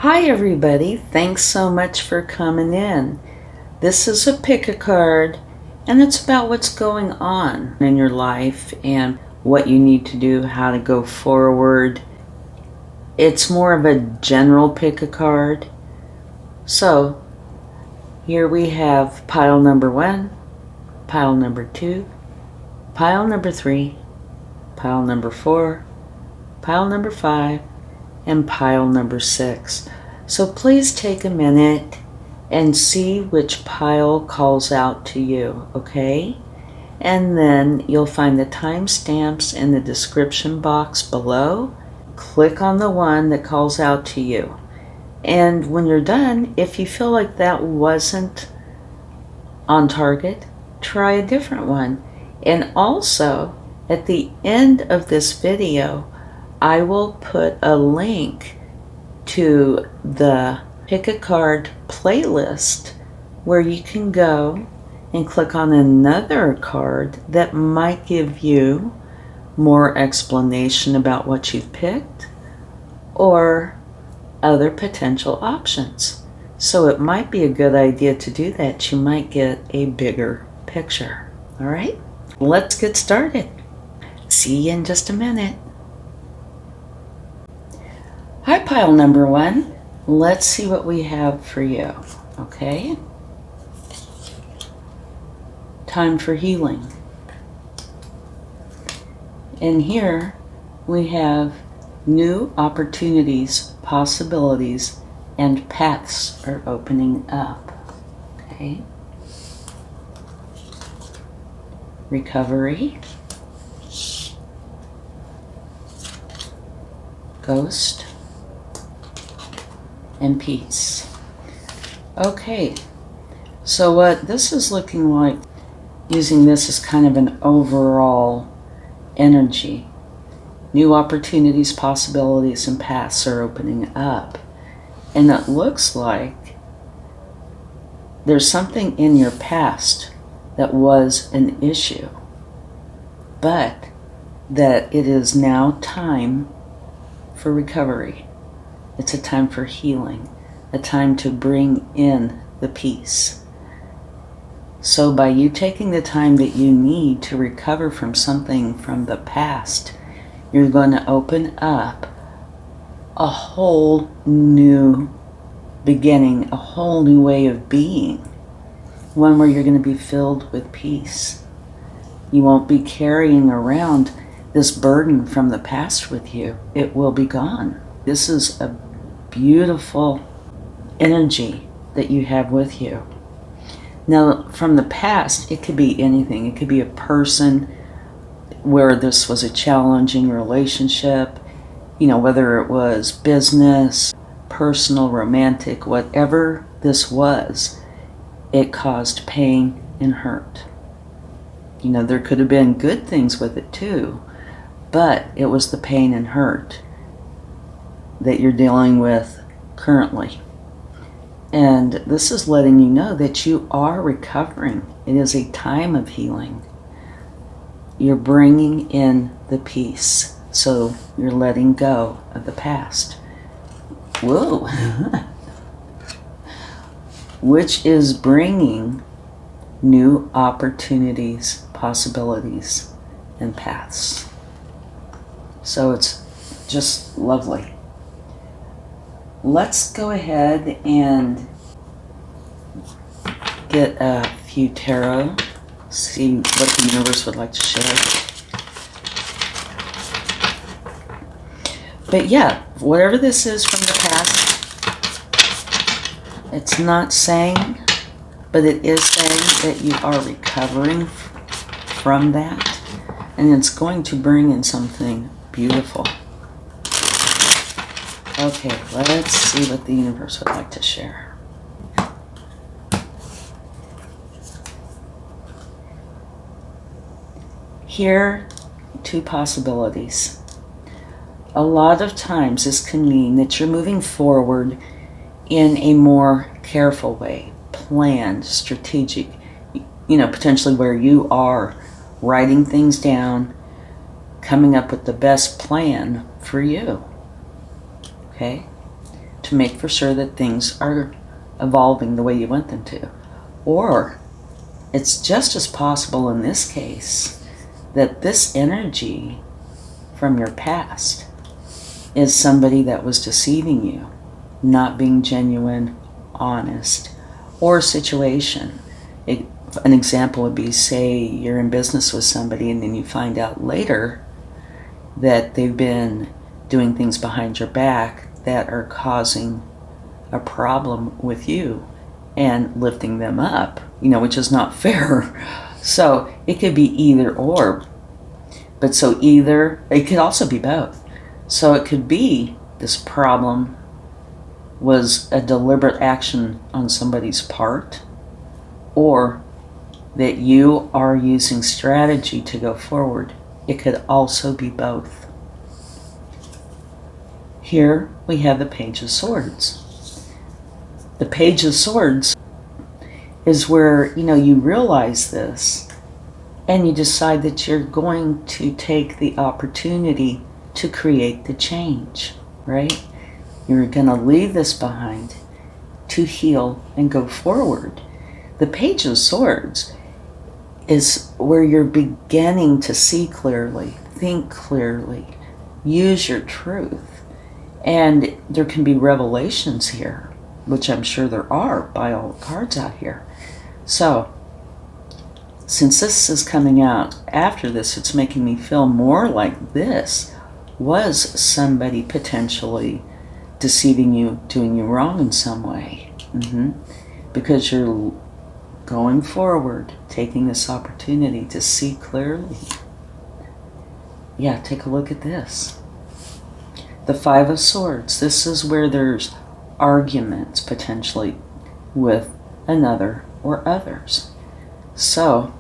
Hi everybody, thanks so much for coming in. This is a pick a card and it's about what's going on in your life and what you need to do, how to go forward. It's more of a general pick a card. So here we have pile number 1, pile number 2, pile number 3, pile number 4, pile number 5, and pile number 6. So please take a minute and see which pile calls out to you, okay? And then you'll find the timestamps in the description box below. Click on the one that calls out to you. And when you're done, if you feel like that wasn't on target, try a different one. And also, at the end of this video, I will put a link to the Pick a Card playlist where you can go and click on another card that might give you more explanation about what you've picked or other potential options. So it might be a good idea to do that. You might get a bigger picture. All right, let's get started. See you in just a minute. Hi, pile number 1. Let's see what we have for you, okay? Time for healing. And here we have new opportunities, possibilities, and paths are opening up, okay? Recovery. Ghost. And peace. Okay, so what this is looking like, using this as kind of an overall energy, new opportunities, possibilities, and paths are opening up. And it looks like there's something in your past that was an issue, but that it is now time for recovery. It's a time for healing, a time to bring in the peace. So by you taking the time that you need to recover from something from the past, you're going to open up a whole new beginning, a whole new way of being, one where you're going to be filled with peace. You won't be carrying around this burden from the past with you. It will be gone. This is a beautiful energy that you have with you. Now, from the past, it could be anything. It could be a person where this was a challenging relationship, whether it was business, personal, romantic, whatever this was, it caused pain and hurt. There could have been good things with it too, but it was the pain and hurt that you're dealing with currently. And this is letting you know that you are recovering. It is a time of healing. You're bringing in the peace. So you're letting go of the past. Whoa. Which is bringing new opportunities, possibilities, and paths. So it's just lovely. Let's go ahead and get a few tarot, see what the universe would like to share. But yeah, whatever this is from the past, it's not saying, but it is saying that you are recovering from that, and it's going to bring in something beautiful. Okay, let's see what the universe would like to share. Here, two possibilities. A lot of times this can mean that you're moving forward in a more careful way, planned, strategic, potentially where you are writing things down, coming up with the best plan for you. Okay? to make for sure that things are evolving the way you want them to. Or it's just as possible in this case that this energy from your past is somebody that was deceiving you, not being genuine, honest, or a situation. An example would be, say you're in business with somebody and then you find out later that they've been doing things behind your back that are causing a problem with you and lifting them up, which is not fair. So it could be either or. But so either, it could also be both. So it could be this problem was a deliberate action on somebody's part, or that you are using strategy to go forward. It could also be both. Here we have the Page of Swords. The Page of Swords is where, you realize this and you decide that you're going to take the opportunity to create the change, right? You're going to leave this behind to heal and go forward. The Page of Swords is where you're beginning to see clearly, think clearly, use your truth. And there can be revelations here, which I'm sure there are by all the cards out here. So, since this is coming out after this, it's making me feel more like this was somebody potentially deceiving you, doing you wrong in some way. Because you're going forward, taking this opportunity to see clearly. Yeah, take a look at this. The Five of Swords. This is where there's arguments potentially with another or others. So,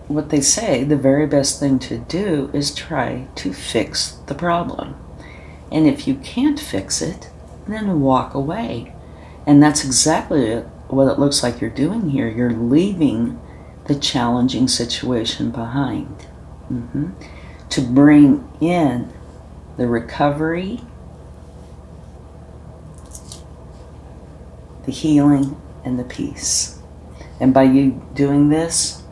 what they say, the very best thing to do is try to fix the problem. And if you can't fix it, then walk away. And that's exactly what it looks like you're doing here. You're leaving the challenging situation behind to bring in the recovery, the healing, and the peace. And by you doing this,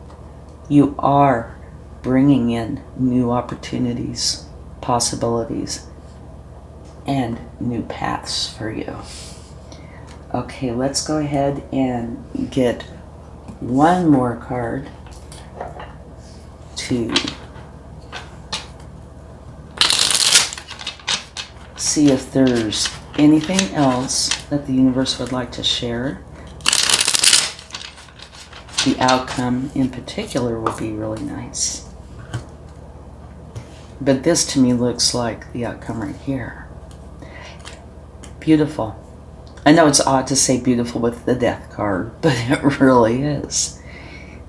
you are bringing in new opportunities, possibilities, and new paths for you. Okay, let's go ahead and get one more card to see if there's anything else that the universe would like to share. The outcome in particular will be really nice. But this to me looks like the outcome right here. Beautiful. I know it's odd to say beautiful with the Death card, but it really is.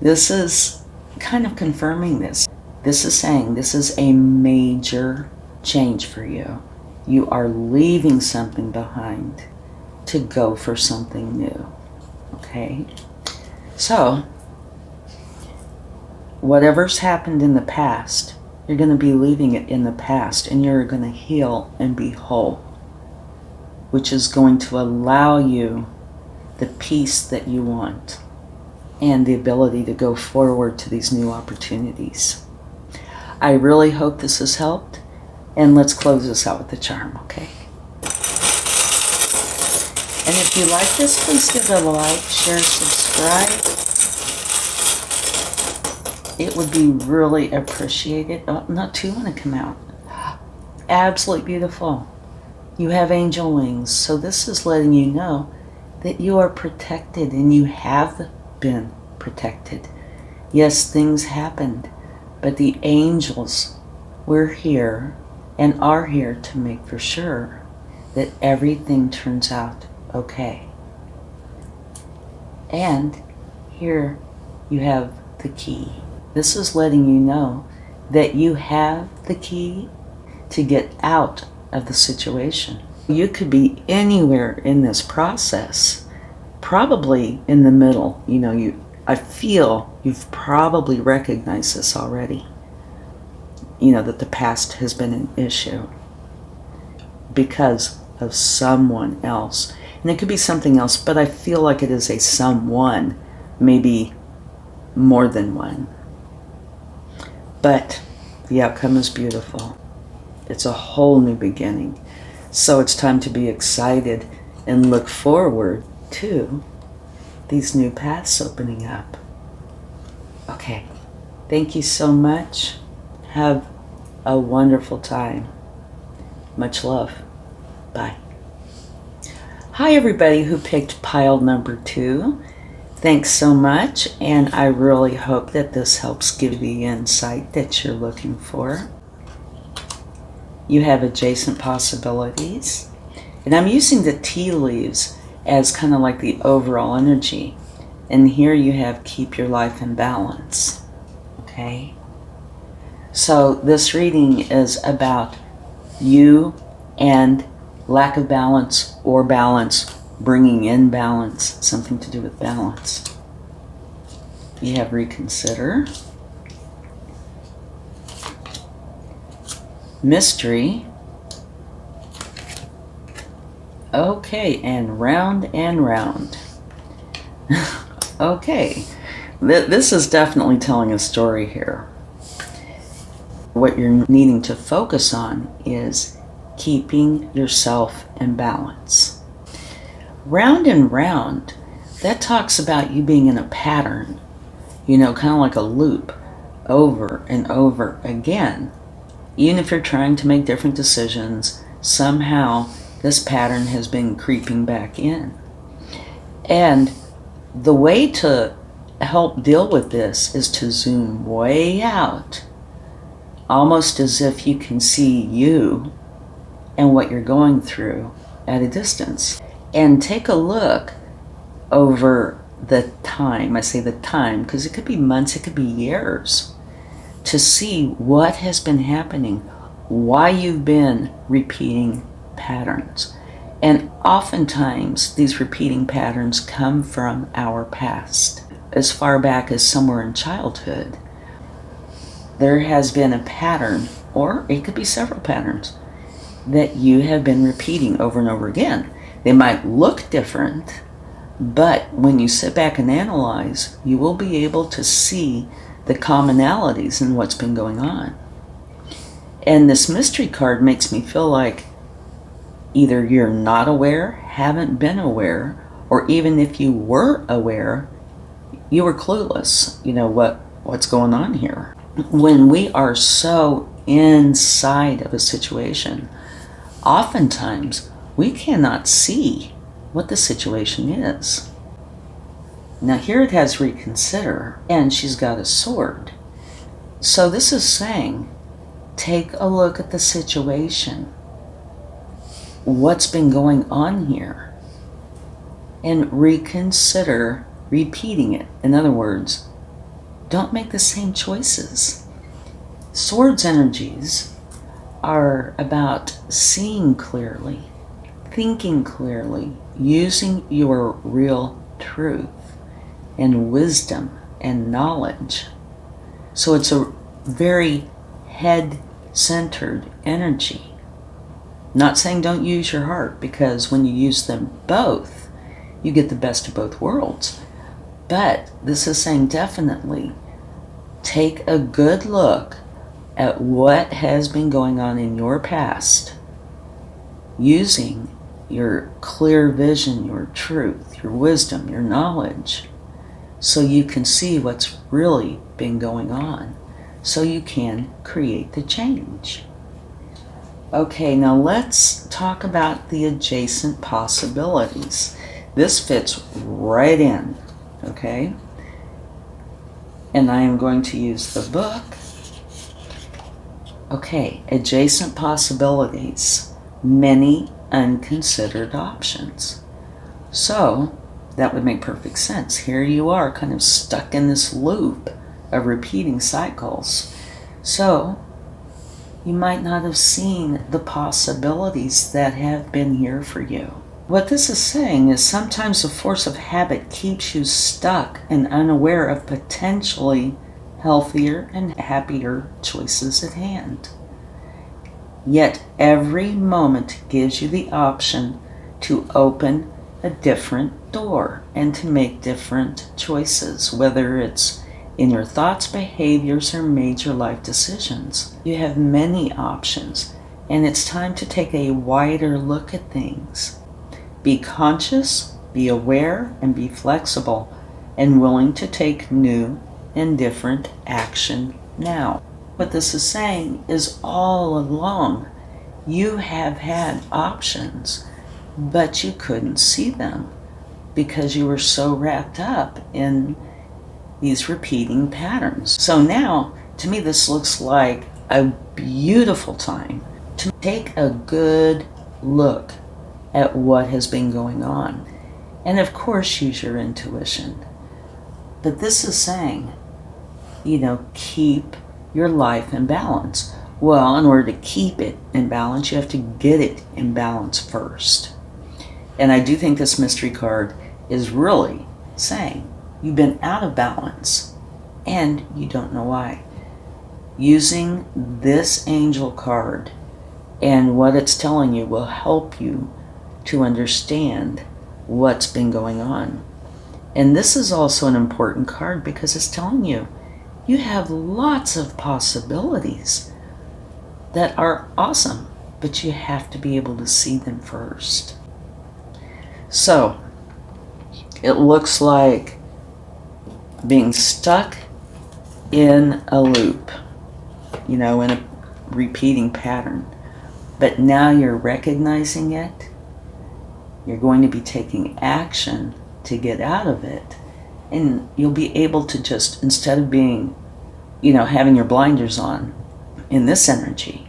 This is kind of confirming this. This is saying this is a major change for you. You are leaving something behind to go for something new. Okay? So, whatever's happened in the past, you're going to be leaving it in the past, and you're going to heal and be whole, which is going to allow you the peace that you want and the ability to go forward to these new opportunities. I really hope this has helped, and let's close this out with the charm, okay? And if you like this, please give it a like, share, subscribe. It would be really appreciated. Oh, not two want to come out. Absolutely beautiful. You have angel wings, so this is letting you know that you are protected, and you have been protected. Yes, things happened, but the angels were here and are here to make for sure that everything turns out okay. And here you have the key. This is letting you know that you have the key to get out of the situation. You could be anywhere in this process, probably in the middle. I feel you've probably recognized this already. That the past has been an issue because of someone else. And it could be something else, but I feel like it is a someone, maybe more than one. But the outcome is beautiful. It's a whole new beginning. So it's time to be excited and look forward to these new paths opening up. Okay, thank you so much. Have a wonderful time. Much love. Bye. Hi everybody who picked pile number 2. Thanks so much, and I really hope that this helps give you the insight that you're looking for. You have adjacent possibilities, and I'm using the tea leaves as kind of like the overall energy. And here you have keep your life in balance. Okay? So this reading is about you and lack of balance or balance, bringing in balance, something to do with balance. You have reconsider, mystery, okay, and round and round. Okay, this is definitely telling a story here. What you're needing to focus on is keeping yourself in balance. Round and round, that talks about you being in a pattern, kind of like a loop, over and over again. Even if you're trying to make different decisions, somehow this pattern has been creeping back in. And the way to help deal with this is to zoom way out, almost as if you can see you and what you're going through at a distance. And take a look over the time. I say the time because it could be months, it could be years, to see what has been happening, why you've been repeating patterns. And oftentimes these repeating patterns come from our past, as far back as somewhere in childhood. There has been a pattern, or it could be several patterns, that you have been repeating over and over again. They might look different, but when you sit back and analyze, you will be able to see the commonalities in what's been going on. And this mystery card makes me feel like either you're not aware, haven't been aware, or even if you were aware, you were clueless, what's going on here. When we are so inside of a situation, oftentimes we cannot see what the situation is. Now here it has reconsider, and she's got a sword. So this is saying, take a look at the situation. What's been going on here? And reconsider repeating it. In other words, don't make the same choices. Swords energies are about seeing clearly, thinking clearly, using your real truth and wisdom and knowledge. So it's a very head-centered energy. Not saying don't use your heart, because when you use them both, you get the best of both worlds. But this is saying definitely take a good look at what has been going on in your past, using your clear vision, your truth, your wisdom, your knowledge, so you can see what's really been going on, so you can create the change. Okay, now let's talk about the adjacent possibilities. This fits right in, okay? And I am going to use the book. Okay, adjacent possibilities, many unconsidered options. So that would make perfect sense. Here you are kind of stuck in this loop of repeating cycles. So you might not have seen the possibilities that have been here for you. What this is saying is sometimes the force of habit keeps you stuck and unaware of potentially healthier and happier choices at hand. Yet every moment gives you the option to open a different door and to make different choices, whether it's in your thoughts, behaviors, or major life decisions. You have many options, and it's time to take a wider look at things. Be conscious, be aware, and be flexible, and willing to take new and different action now. What this is saying is all along you have had options, but you couldn't see them because you were so wrapped up in these repeating patterns. So now, to me, this looks like a beautiful time to take a good look at what has been going on. And of course, use your intuition. But this is saying, keep your life in balance. Well, in order to keep it in balance, you have to get it in balance first. And I do think this mystery card is really saying you've been out of balance and you don't know why. Using this angel card and what it's telling you will help you to understand what's been going on. And this is also an important card because it's telling you you have lots of possibilities that are awesome, but you have to be able to see them first. So it looks like being stuck in a loop, in a repeating pattern. But now you're recognizing it. You're going to be taking action to get out of it. And you'll be able to just, instead of being, having your blinders on in this energy,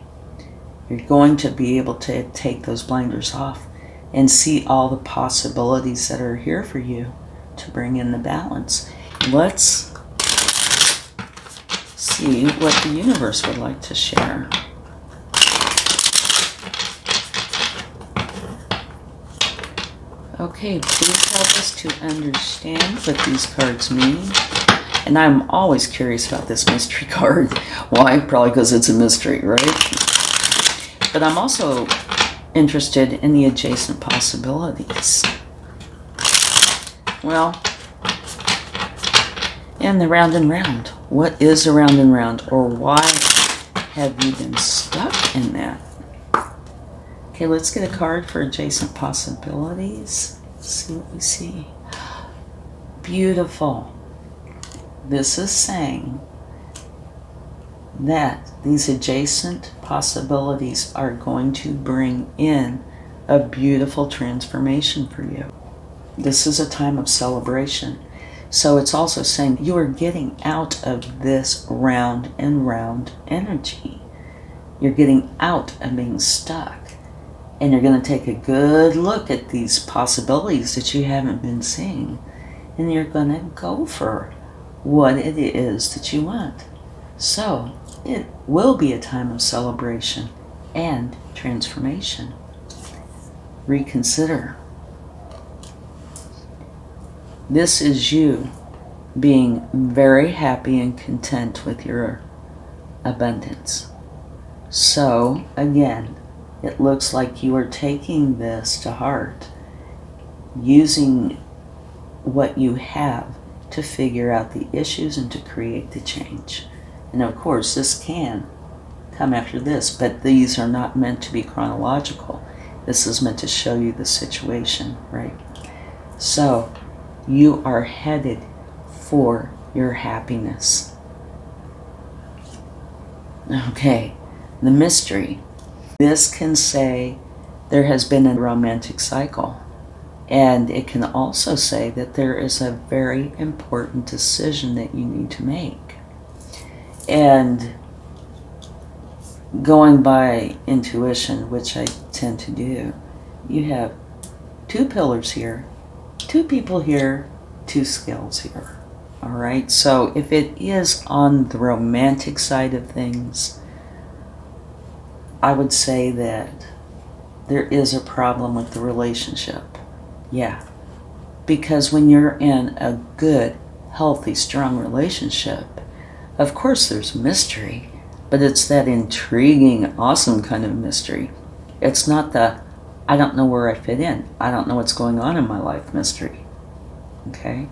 you're going to be able to take those blinders off and see all the possibilities that are here for you to bring in the balance. Let's see what the universe would like to share. Okay, please help us to understand what these cards mean. And I'm always curious about this mystery card. Why? Probably because it's a mystery, right? But I'm also interested in the adjacent possibilities. Well, and the round and round. What is a round and round? Or why have you been stuck in that? Okay, let's get a card for adjacent possibilities. Let's see what we see. Beautiful. This is saying that these adjacent possibilities are going to bring in a beautiful transformation for you. This is a time of celebration. So it's also saying you are getting out of this round and round energy. You're getting out of being stuck. And you're going to take a good look at these possibilities that you haven't been seeing. And you're going to go for what it is that you want. So it will be a time of celebration and transformation. Reconsider. This is you being very happy and content with your abundance. So again, it looks like you are taking this to heart, using what you have to figure out the issues and to create the change. And of course, this can come after this, but these are not meant to be chronological. This is meant to show you the situation, right? So you are headed for your happiness. Okay, the mystery. This can say there has been a romantic cycle. And it can also say that there is a very important decision that you need to make. And going by intuition, which I tend to do, you have two pillars here, two people here, two skills here. All right, so if it is on the romantic side of things, I would say that there is a problem with the relationship. Yeah, because when you're in a good, healthy, strong relationship, of course there's mystery, But it's that intriguing, awesome kind of mystery. It's not the, I don't know where I fit in, I don't know what's going on in my life mystery. Okay?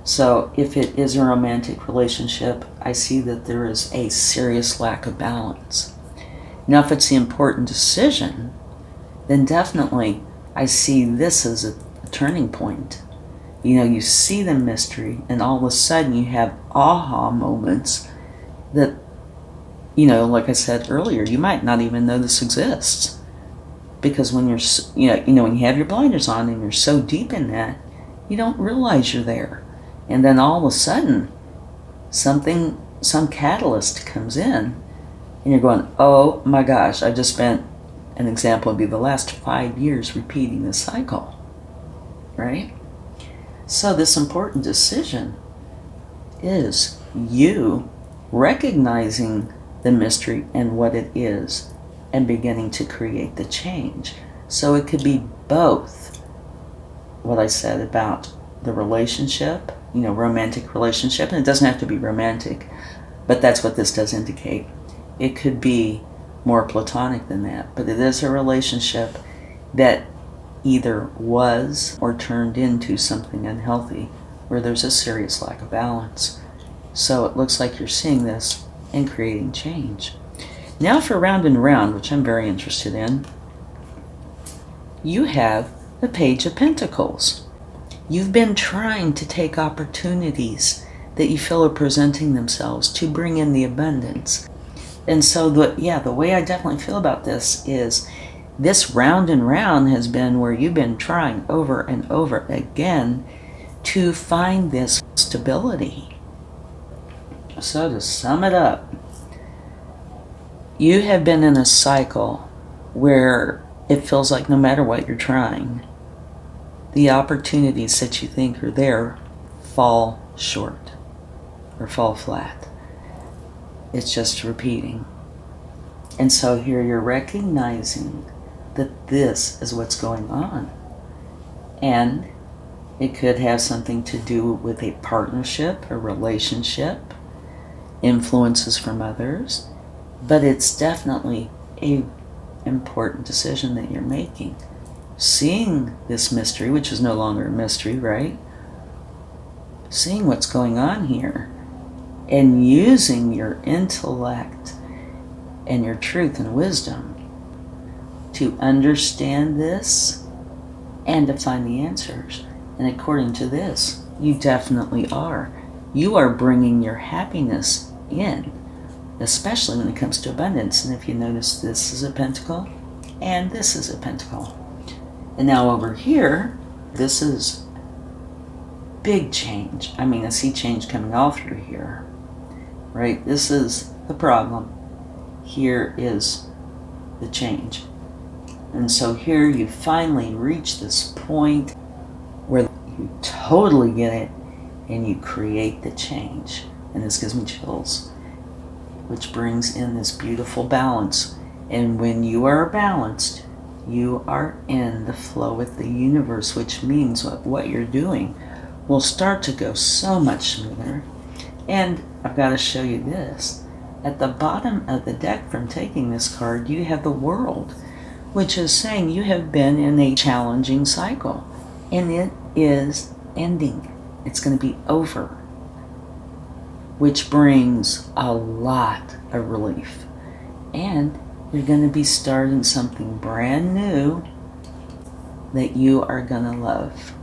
So if it is a romantic relationship, I see that there is a serious lack of balance. Now, if it's the important decision, then definitely I see this as a turning point. You know, you see the mystery, and all of a sudden you have aha moments that, you know, like I said earlier, you might not even know this exists. Because when you're, when you have your blinders on and you're so deep in that, you don't realize you're there. And then all of a sudden, some catalyst comes in, and you're going, oh my gosh, I just spent, an example would be the last 5 years repeating this cycle, right? So this important decision is you recognizing the mystery and what it is and beginning to create the change. So it could be both what I said about the relationship, romantic relationship, and it doesn't have to be romantic, but that's what this does indicate. It could be more platonic than that, but it is a relationship that either was or turned into something unhealthy where there's a serious lack of balance. So it looks like you're seeing this and creating change. Now for round and round, which I'm very interested in, you have the Page of Pentacles. You've been trying to take opportunities that you feel are presenting themselves to bring in the abundance. And so the way I definitely feel about this is this round and round has been where you've been trying over and over again to find this stability. So to sum it up, you have been in a cycle where it feels like no matter what you're trying, the opportunities that you think are there fall short or fall flat. It's just repeating. And so here you're recognizing that this is what's going on. And it could have something to do with a partnership, a relationship, influences from others, but it's definitely an important decision that you're making. Seeing this mystery, which is no longer a mystery, right? Seeing what's going on here and using your intellect and your truth and wisdom to understand this and to find the answers. And according to this, you definitely are. You are bringing your happiness in, especially when it comes to abundance. And if you notice, this is a pentacle and this is a pentacle. And now over here, this is big change. I mean, I see change coming all through here, right? This is the problem. Here is the change. And so here you finally reach this point where you totally get it and you create the change. And this gives me chills, which brings in this beautiful balance. And when you are balanced, you are in the flow with the universe, which means what you're doing will start to go so much smoother. And I've got to show you this. At the bottom of the deck from taking this card, you have the World, which is saying you have been in a challenging cycle. And it is ending. It's going to be over, which brings a lot of relief. And you're going to be starting something brand new that you are going to love.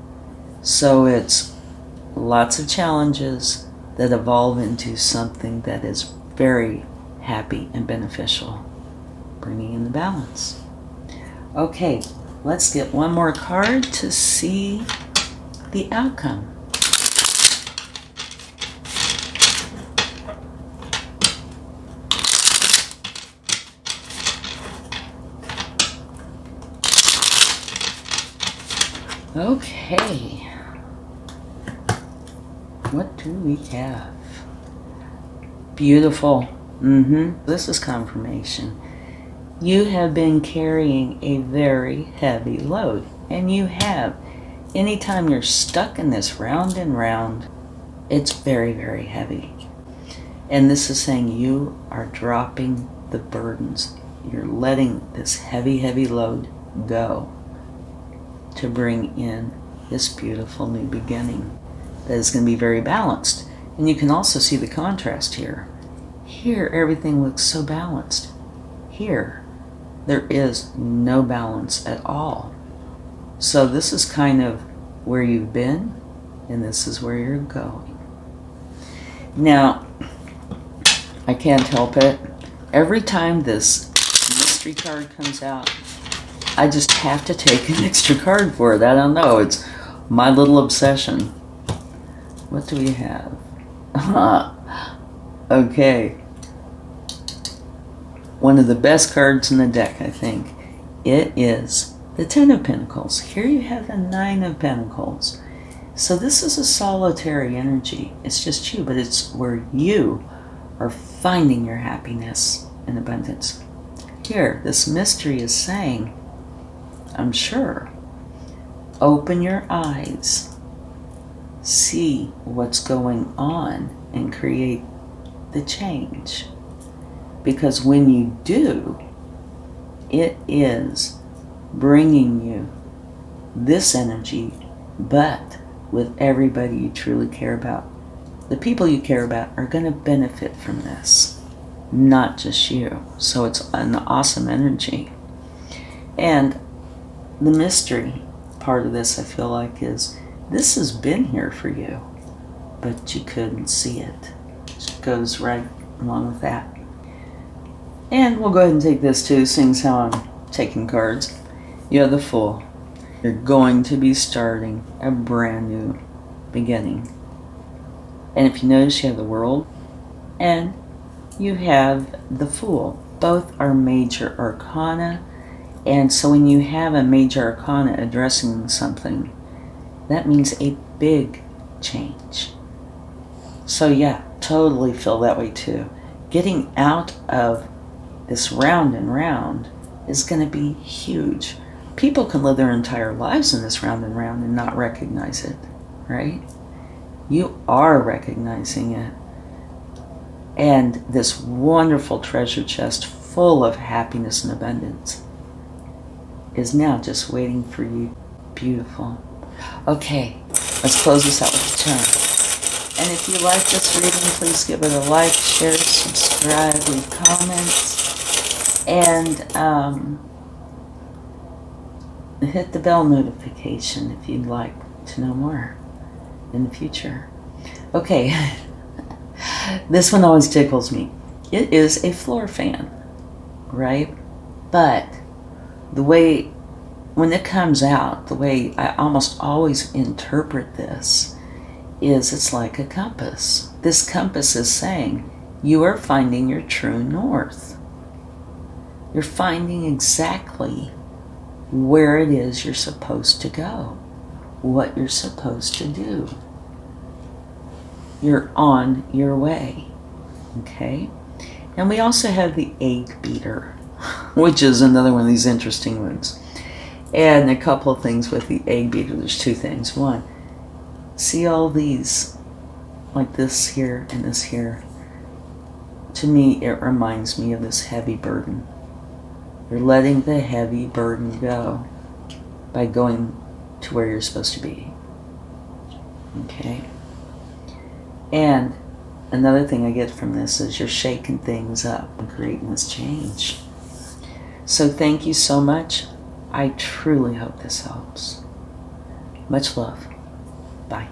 So it's lots of challenges that evolve into something that is very happy and beneficial, bringing in the balance. Okay, let's get one more card to see the outcome. Okay, what do we have? Beautiful. This is confirmation. You have been carrying a very heavy load, and you have. Anytime you're stuck in this round and round, it's very, very heavy. And this is saying you are dropping the burdens. You're letting this heavy, heavy load go to bring in this beautiful new beginning that is going to be very balanced. And you can also see the contrast here. Here, everything looks so balanced. Here, there is no balance at all. So this is kind of where you've been, and this is where you're going. Now, I can't help it. Every time this mystery card comes out, I just have to take an extra card for it. I don't know. It's my little obsession. What do we have? Okay. One of the best cards in the deck, I think. It is the Ten of Pentacles. Here you have the Nine of Pentacles. So this is a solitary energy. It's just you, but it's where you are finding your happiness and abundance. Here, this mystery is saying, I'm sure, open your eyes, see what's going on, and create the change. Because when you do, it is bringing you this energy, but with everybody you truly care about. The people you care about are going to benefit from this, not just you. So it's an awesome energy. And the mystery part of this, I feel like, is this has been here for you, but you couldn't see it. It goes right along with that. And we'll go ahead and take this too, seeing as how I'm taking cards. You have the Fool. You're going to be starting a brand new beginning. And if you notice, you have the World and you have the Fool. Both are major arcana. And so when you have a major arcana addressing something, that means a big change. So yeah, totally feel that way too. Getting out of this round and round is going to be huge. People can live their entire lives in this round and not recognize it, right? You are recognizing it. And this wonderful treasure chest full of happiness and abundance is now just waiting for you. Beautiful. Okay, let's close this out with a turn. And if you like this reading, please give it a like, share, subscribe, leave comments, and hit the bell notification if you'd like to know more in the future. Okay, this one always tickles me. It is a floor fan, right? But the way, when it comes out, the way I almost always interpret this is it's like a compass. This compass is saying you are finding your true north. You're finding exactly where it is you're supposed to go, what you're supposed to do. You're on your way, okay? And we also have the egg beater, which is another one of these interesting ones. And a couple of things with the egg beater. There's two things. One, see all these, like this here and this here. To me, it reminds me of this heavy burden. You're letting the heavy burden go by going to where you're supposed to be. Okay? And another thing I get from this is you're shaking things up and creating this change. So thank you so much. I truly hope this helps. Much love. Bye.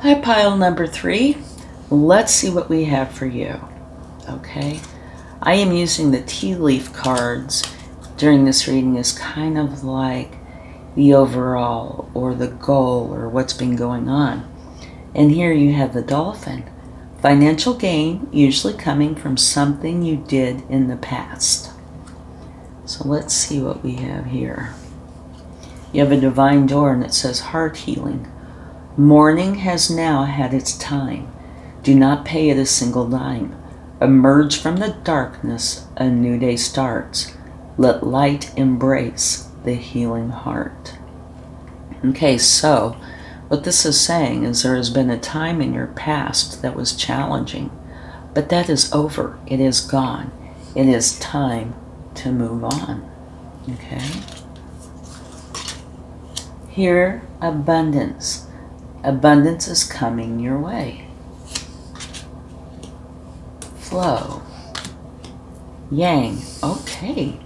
Hi, pile number 3. Let's see what we have for you. Okay? I am using the tea leaf cards during this reading as kind of like the overall or the goal or what's been going on. And here you have the dolphin. Financial gain usually coming from something you did in the past. So let's see what we have here. You have a divine door and it says heart healing. Morning has now had its time. Do not pay it a single dime. Emerge from the darkness, a new day starts. Let light embrace the healing heart. Okay, so what this is saying is there has been a time in your past that was challenging. But that is over. It is gone. It is time to move on. Okay? Here, abundance. Abundance is coming your way. Flow. Yang. Okay.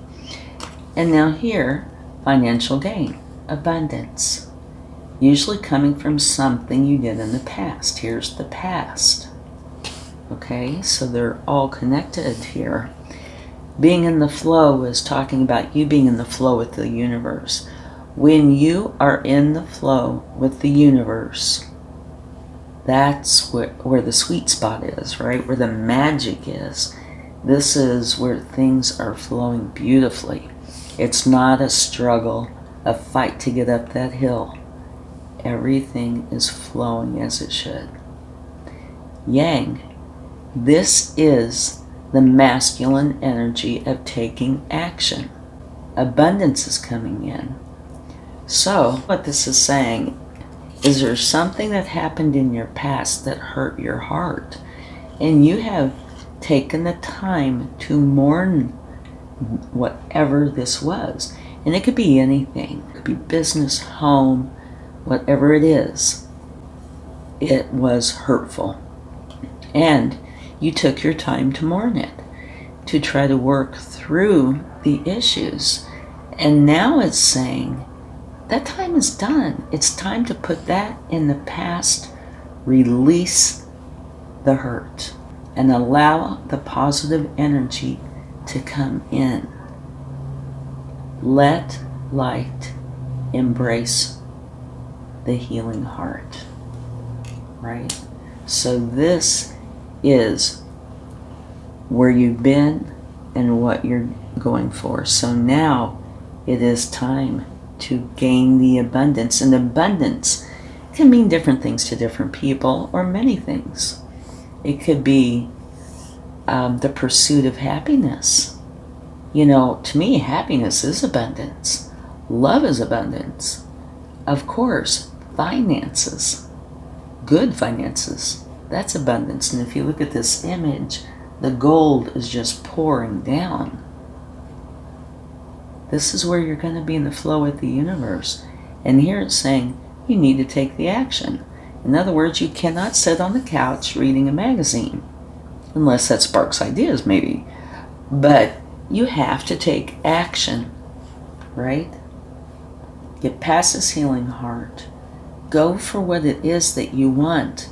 And now here, financial gain. Abundance. Usually coming from something you did in the past. Here's the past. Okay, so they're all connected here. Being in the flow is talking about you being in the flow with the universe. When you are in the flow with the universe, that's where the sweet spot is, right? Where the magic is. This is where things are flowing beautifully. It's not a struggle, a fight to get up that hill. Everything is flowing as it should. Yang. This is the masculine energy of taking action. Abundance is coming in. So, what this is saying is there's something that happened in your past that hurt your heart. And you have taken the time to mourn whatever this was. And it could be anything. It could be business, home, whatever it is. It was hurtful. And you took your time to mourn it, to try to work through the issues. And now it's saying, that time is done. It's time to put that in the past, release the hurt, and allow the positive energy to come in. Let light embrace the healing heart, right? So this is where you've been and what you're going for. So now it is time to gain the abundance. And abundance can mean different things to different people, or many things. It could be the pursuit of happiness. You know, to me, happiness is abundance. Love is abundance. Of course, finances, good finances, that's abundance. And if you look at this image, the gold is just pouring down. This is where you're going to be in the flow with the universe. And here it's saying you need to take the action. In other words, you cannot sit on the couch reading a magazine, unless that sparks ideas maybe. But you have to take action, right? Get past this healing heart. Go for what it is that you want.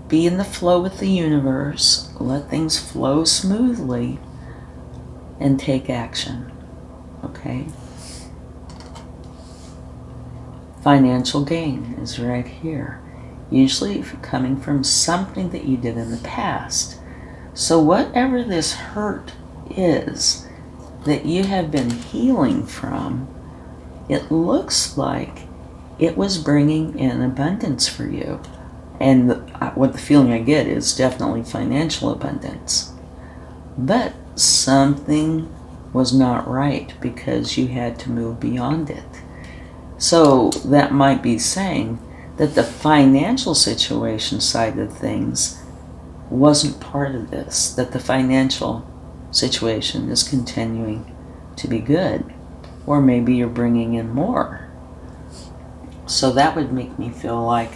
Be in the flow with the universe. Let things flow smoothly. And take action. Okay? Financial gain is right here. Usually coming from something that you did in the past. So whatever this hurt is that you have been healing from, it looks like it was bringing in abundance for you. And what the feeling I get is definitely financial abundance. But something was not right because you had to move beyond it. So that might be saying that the financial situation side of things wasn't part of this, that the financial situation is continuing to be good, or maybe you're bringing in more. So that would make me feel like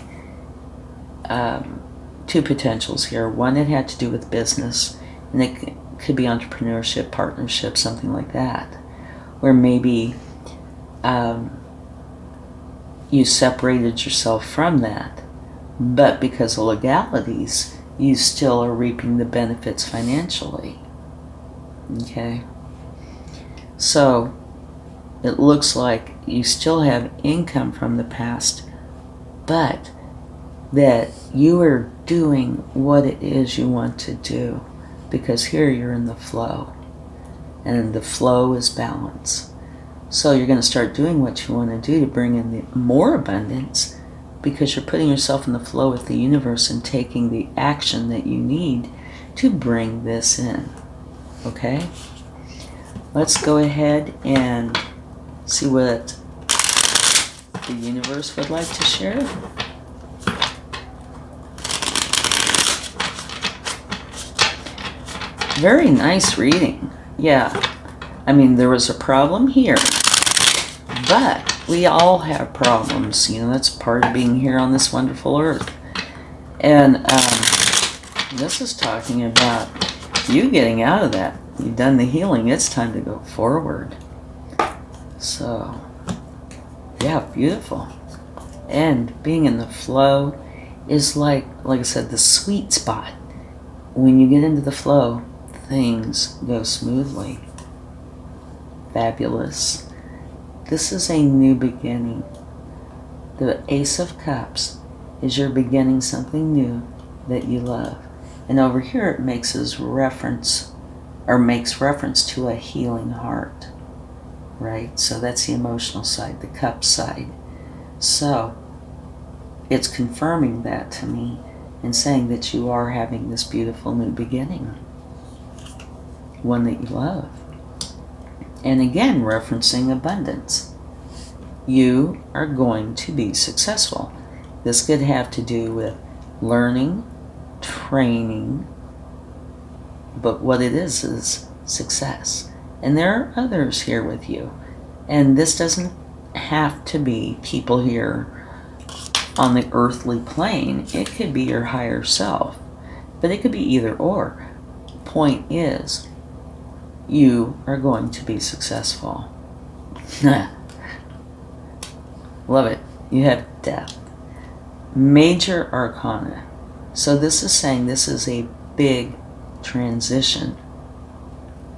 two potentials here. One, it had to do with business, and it could be entrepreneurship, partnership, something like that, where maybe you separated yourself from that, but because of legalities, you still are reaping the benefits financially. Okay? So it looks like you still have income from the past, but that you are doing what it is you want to do. Because here you're in the flow, and the flow is balance. So you're going to start doing what you want to do to bring in more abundance, because you're putting yourself in the flow with the universe and taking the action that you need to bring this in. Okay? Let's go ahead and see what the universe would like to share. Very nice reading. Yeah. I mean, there was a problem here, but we all have problems. You know, that's part of being here on this wonderful earth. And this is talking about you getting out of that. You've done the healing. It's time to go forward. So, yeah, beautiful. And being in the flow is like I said, the sweet spot. When you get into the flow, things go smoothly. Fabulous. This is a new beginning. The Ace of Cups is you're beginning something new that you love. And over here it makes reference to a healing heart. Right? So that's the emotional side, the cup side. So it's confirming that to me and saying that you are having this beautiful new beginning. One that you love. And again, referencing abundance. You are going to be successful. This could have to do with learning, training, but what it is success. And there are others here with you. And this doesn't have to be people here on the earthly plane. It could be your higher self. But it could be either or. Point is, you are going to be successful. Love it. You have Death. Major Arcana. So this is saying this is a big transition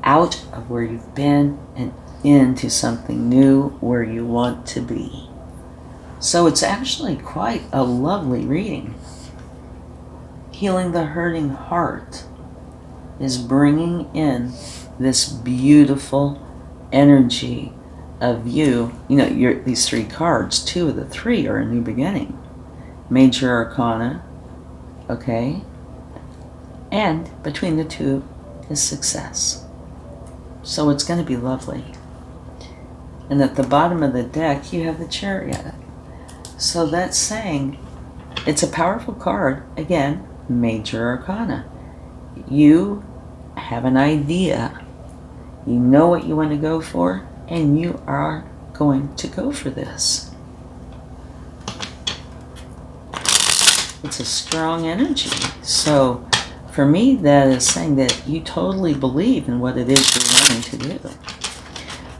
out of where you've been and into something new where you want to be. So it's actually quite a lovely reading. Healing the hurting heart is bringing in this beautiful energy of you. You know, these three cards, 2 of the 3 are a new beginning. Major Arcana, okay? And between the 2 is success. So it's going to be lovely. And at the bottom of the deck, you have the Chariot. So that's saying it's a powerful card. Again, Major Arcana. You have an idea. You know what you want to go for, and you are going to go for this. It's a strong energy. So for me, that is saying that you totally believe in what it is you're wanting to do.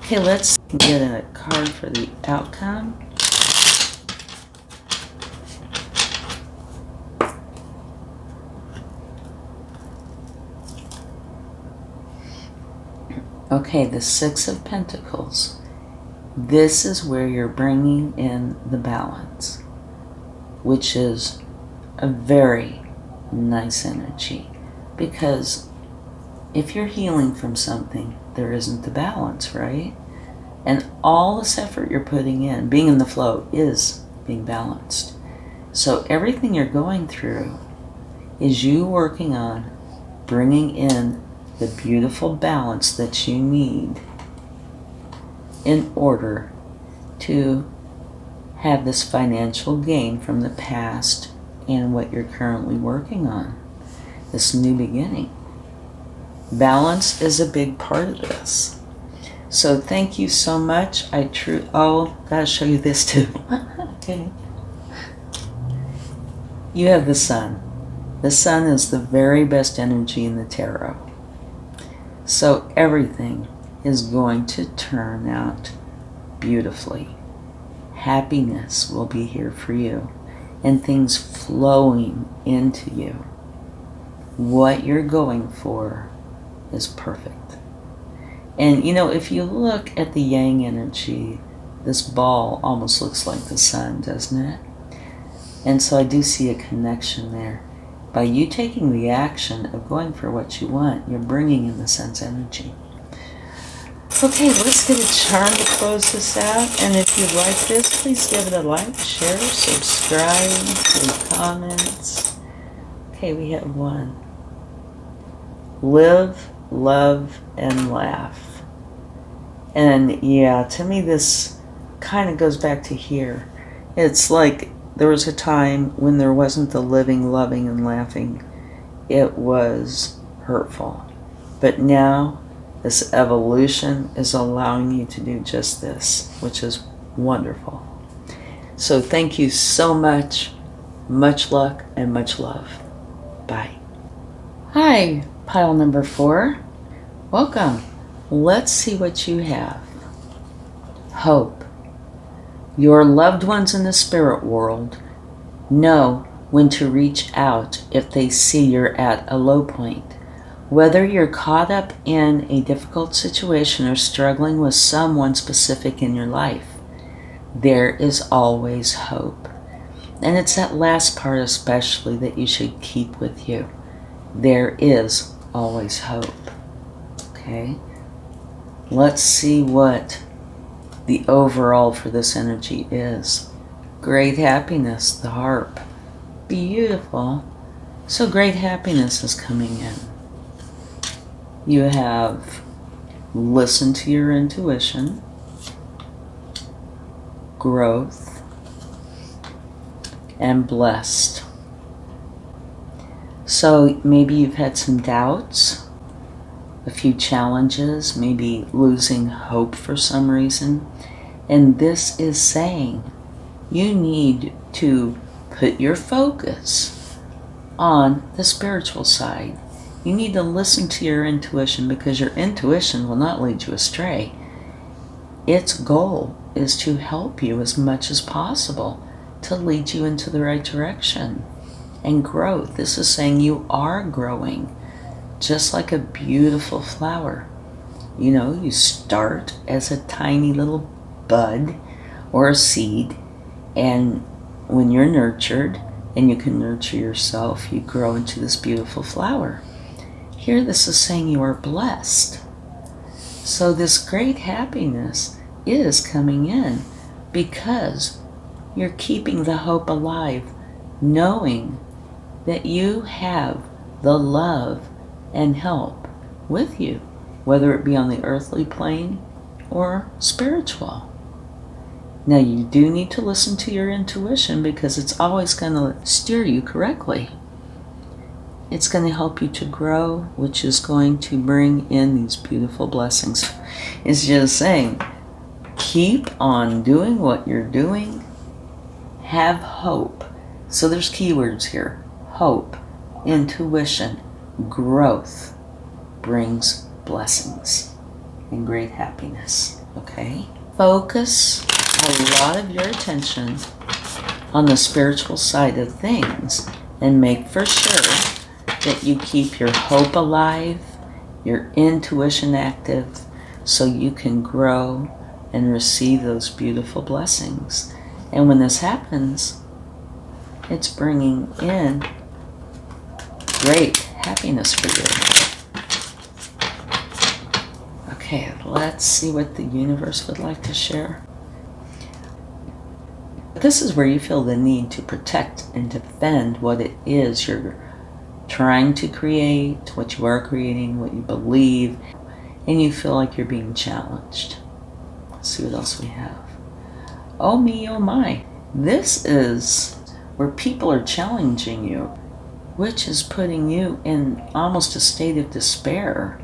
Okay, let's get a card for the outcome. Okay, the 6 of Pentacles. This is where you're bringing in the balance, which is a very nice energy. Because if you're healing from something, there isn't the balance, right? And all this effort you're putting in, being in the flow, is being balanced. So everything you're going through is you working on bringing in the beautiful balance that you need in order to have this financial gain from the past and what you're currently working on, this new beginning. Balance is a big part of this. So thank you so much. Gotta show you this too. Okay. You have the Sun. The Sun is the very best energy in the tarot. So everything is going to turn out beautifully. Happiness will be here for you, and things flowing into you. What you're going for is perfect. And you know, if you look at the Yang energy, this ball almost looks like the Sun, doesn't it? And so I do see a connection there. By you taking the action of going for what you want, you're bringing in the Sun's energy. Okay, let's get a charm to close this out. And if you like this, please give it a like, share, subscribe, leave comments. Okay, we have 1. Live, love, and laugh. And yeah, to me this kind of goes back to here. It's like there was a time when there wasn't the living, loving, and laughing. It was hurtful. But now this evolution is allowing you to do just this, which is wonderful. So thank you so much. Much luck and much love. Bye. Hi, pile number 4. Welcome. Let's see what you have. Hope. Your loved ones in the spirit world know when to reach out if they see you're at a low point. Whether you're caught up in a difficult situation or struggling with someone specific in your life, there is always hope. And it's that last part especially that you should keep with you. There is always hope. Okay? Let's see what the overall for this energy is. Great happiness, the harp. Beautiful. So great happiness is coming in. You have listened to your intuition, growth, and blessed. So maybe you've had some doubts, a few challenges, maybe losing hope for some reason. And this is saying you need to put your focus on the spiritual side. You need to listen to your intuition, because your intuition will not lead you astray. Its goal is to help you as much as possible to lead you into the right direction. And growth. This is saying you are growing just like a beautiful flower. You know, you start as a tiny little bud or a seed, and when you're nurtured, and you can nurture yourself, you grow into this beautiful flower. Here this is saying you are blessed. So this great happiness is coming in because you're keeping the hope alive, knowing that you have the love and help with you, whether it be on the earthly plane or spiritual. Now you do need to listen to your intuition, because it's always going to steer you correctly. It's going to help you to grow, which is going to bring in these beautiful blessings. It's just saying, keep on doing what you're doing. Have hope. So there's keywords here. Hope, intuition, growth brings blessings and great happiness. Okay? Focus a lot of your attention on the spiritual side of things, and make for sure that you keep your hope alive, your intuition active, so you can grow and receive those beautiful blessings. And when this happens, it's bringing in great happiness for you. Okay, let's see what the universe would like to share. This is where you feel the need to protect and defend what it is you're trying to create, what you are creating, what you believe, and you feel like you're being challenged. Let's see what else we have. Oh me, oh my. This is where people are challenging you, which is putting you in almost a state of despair,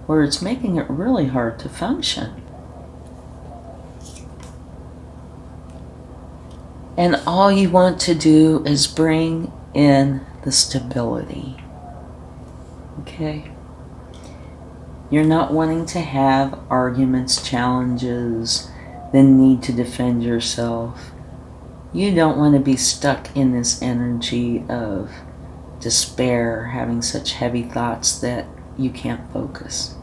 where it's making it really hard to function. And all you want to do is bring in the stability. Okay? You're not wanting to have arguments, challenges, the need to defend yourself. You don't want to be stuck in this energy of despair, having such heavy thoughts that you can't focus.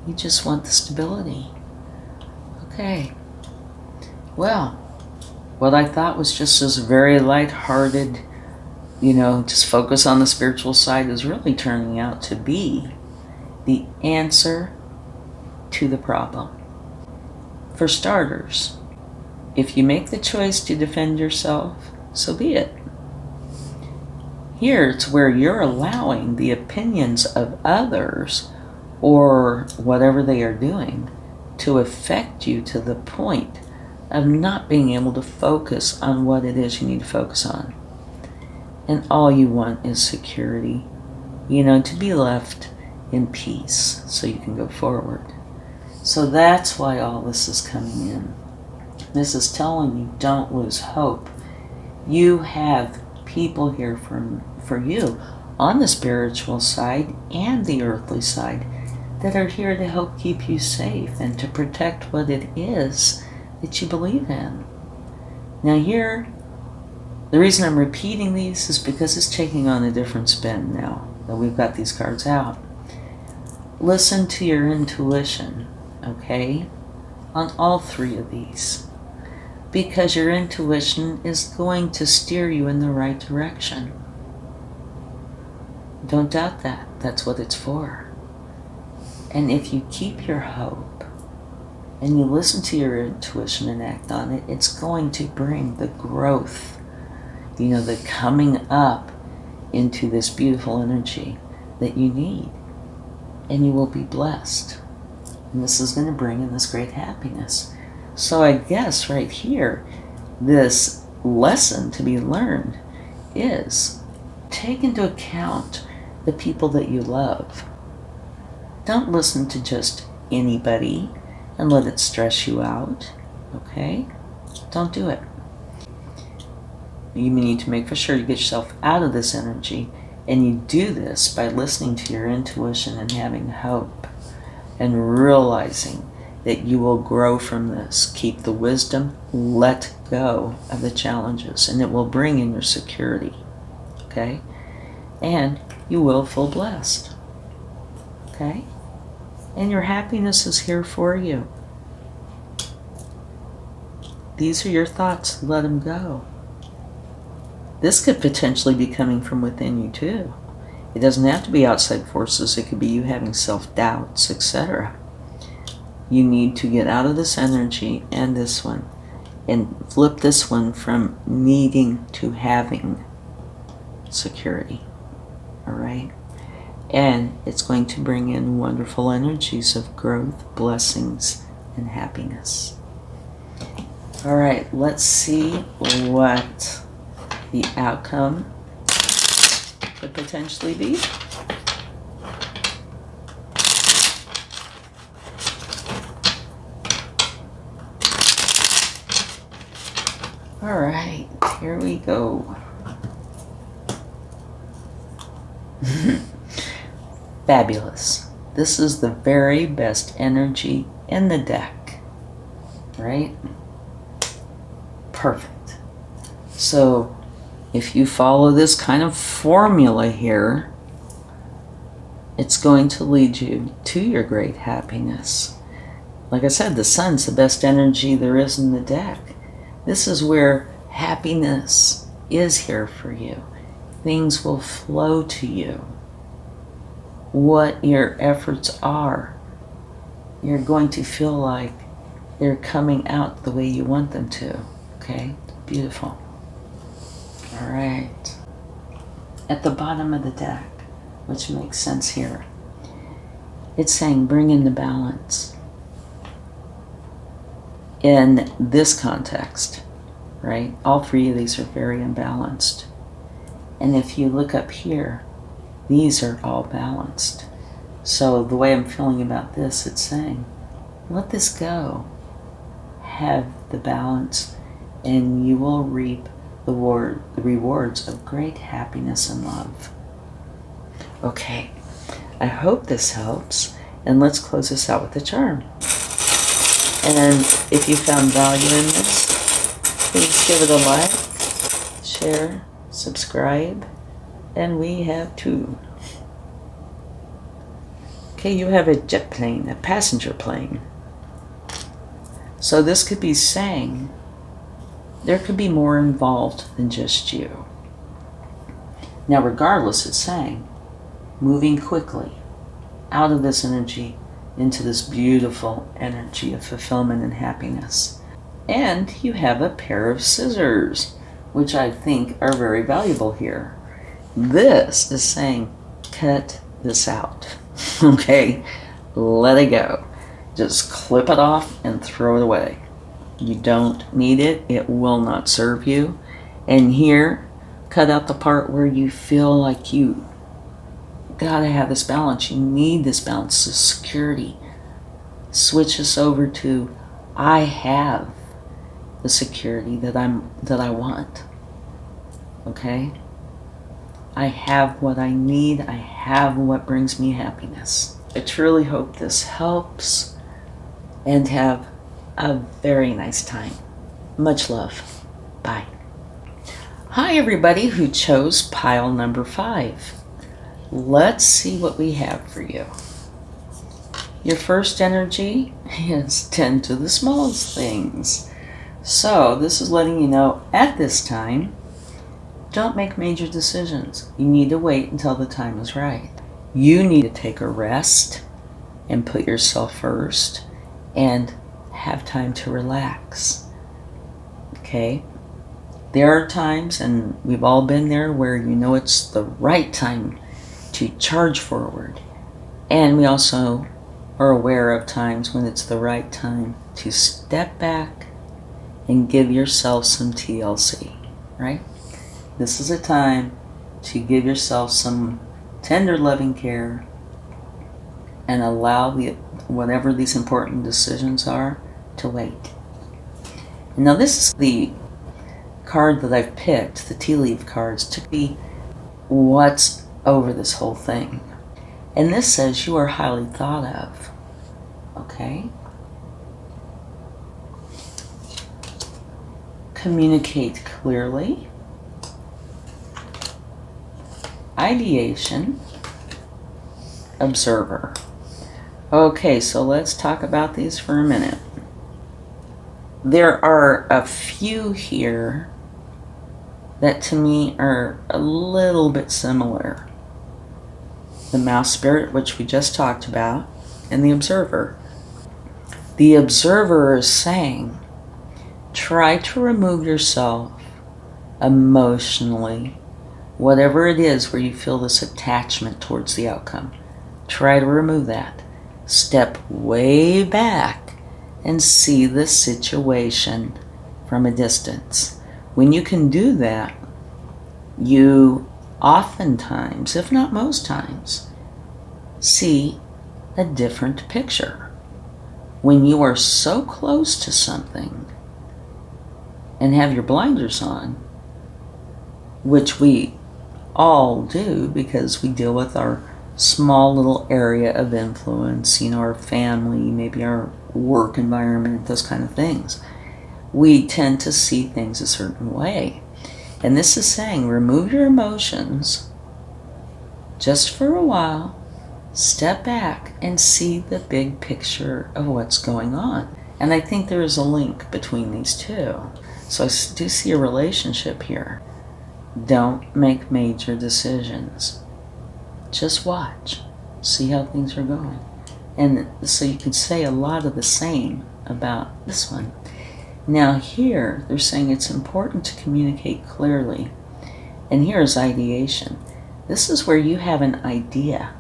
You just want the stability. Okay. Well, what I thought was just this very light-hearted, just focus on the spiritual side, is really turning out to be the answer to the problem. For starters, if you make the choice to defend yourself, so be it. Here it's where you're allowing the opinions of others, or whatever they are doing, to affect you to the point of not being able to focus on what it is you need to focus on. And all you want is security. To be left in peace so you can go forward. So that's why all this is coming in. This is telling you, don't lose hope. You have people here for you on the spiritual side and the earthly side that are here to help keep you safe and to protect what it is that you believe in. Now here, the reason I'm repeating these is because it's taking on a different spin now that we've got these cards out. Listen to your intuition, okay, on all three of these, because your intuition is going to steer you in the right direction. Don't doubt that. That's what it's for. And if you keep your hope and you listen to your intuition and act on it, it's going to bring the growth, the coming up into this beautiful energy that you need. And you will be blessed. And this is going to bring in this great happiness. So I guess right here, this lesson to be learned is take into account the people that you love. Don't listen to just anybody and let it stress you out, okay? Don't do it. You need to make for sure you get yourself out of this energy, and you do this by listening to your intuition and having hope and realizing that you will grow from this. Keep the wisdom, let go of the challenges, and it will bring in your security, okay? And you will feel blessed, okay? And your happiness is here for you. These are your thoughts. Let them go. This could potentially be coming from within you too. It doesn't have to be outside forces. It could be you having self-doubts, etc. You need to get out of this energy and this one and flip this one from needing to having security. All right? And it's going to bring in wonderful energies of growth, blessings, and happiness. All right, let's see what the outcome could potentially be. All right, here we go. Fabulous. This is the very best energy in the deck, right? Perfect. So if you follow this kind of formula here, it's going to lead you to your great happiness. Like I said, the sun's the best energy there is in the deck. This is where happiness is here for you. Things will flow to you. What your efforts are, you're going to feel like they're coming out the way you want them to. Okay? Beautiful. All right. At the bottom of the deck, which makes sense here, it's saying bring in the balance. In this context, right? All three of these are very imbalanced. And if you look up here, these are all balanced. So the way I'm feeling about this, it's saying, let this go. Have the balance, and you will reap the rewards of great happiness and love. Okay, I hope this helps, and let's close this out with a charm. And if you found value in this, please give it a like, share, subscribe, and we have two. Okay, you have a jet plane, a passenger plane. So this could be saying there could be more involved than just you. Now regardless, it's saying moving quickly out of this energy into this beautiful energy of fulfillment and happiness. And you have a pair of scissors, which I think are very valuable here. This is saying, cut this out. Okay, let it go. Just clip it off and throw it away. You don't need it. It will not serve you. And here, cut out the part where you feel like you gotta have this balance. You need this balance, this security. Switch us over to, I have the security that I want. Okay? I have what I need. I have what brings me happiness. I truly hope this helps, and have a very nice time. Much love. Bye. Hi, everybody who chose pile number 5. Let's see what we have for you. Your first energy is tend to the smallest things. So this is letting you know at this time, don't make major decisions. You need to wait until the time is right. You need to take a rest and put yourself first and have time to relax. Okay? There are times, and we've all been there, where you know it's the right time to charge forward. And we also are aware of times when it's the right time to step back and give yourself some TLC, right? This is a time to give yourself some tender, loving care and allow whatever these important decisions are to wait. Now this is the card that I've picked, the tea leaf cards, to be what's over this whole thing. And this says you are highly thought of. Okay? Communicate clearly. Ideation. Observer. Okay, so let's talk about these for a minute. There are a few here that to me are a little bit similar. The mouse spirit, which we just talked about, and the observer. The observer is saying, try to remove yourself emotionally, whatever it is where you feel this attachment towards the outcome. Try to remove that. Step way back and see the situation from a distance. When you can do that, you oftentimes, if not most times, see a different picture. When you are so close to something and have your blinders on, which we all do because we deal with our small little area of influence, our family, maybe our work environment, those kind of things, we tend to see things a certain way. And this is saying, remove your emotions just for a while, step back and see the big picture of what's going on. And I think there is a link between these two. So I do see a relationship here. Don't make major decisions. Just watch, see how things are going. And so you can say a lot of the same about this one. Now here, they're saying it's important to communicate clearly. And here's ideation. This is where you have an idea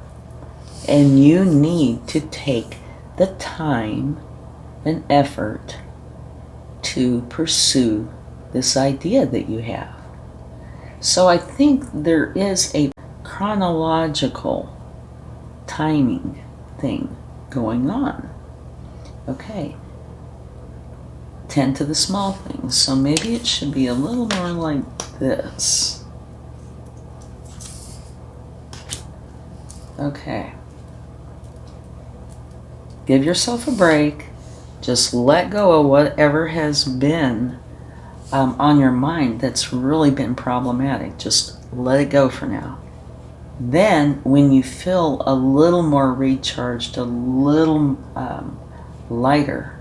and you need to take the time and effort to pursue this idea that you have. So I think there is a chronological timing thing going on. Okay. Tend to the small things. So maybe it should be a little more like this. Okay. Give yourself a break. Just let go of whatever has been on your mind that's really been problematic. Just let it go for now. Then, when you feel a little more recharged, a little lighter,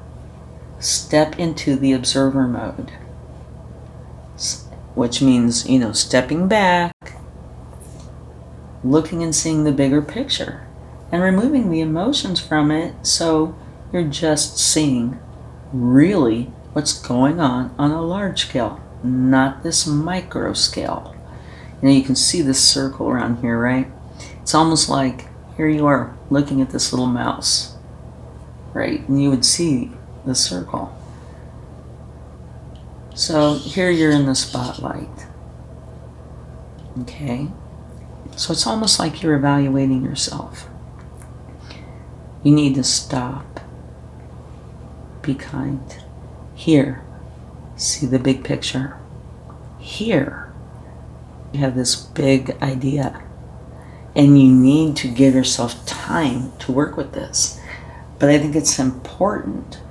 step into the observer mode, which means, stepping back, looking and seeing the bigger picture, and removing the emotions from it, so you're just seeing really what's going on a large scale, not this micro scale. You can see this circle around here, right? It's almost like here you are looking at this little mouse, right? And you would see the circle. So here you're in the spotlight. Okay? So it's almost like you're evaluating yourself. You need to stop. Be kind. Here, see the big picture. Here, you have this big idea. And you need to give yourself time to work with this. But I think it's important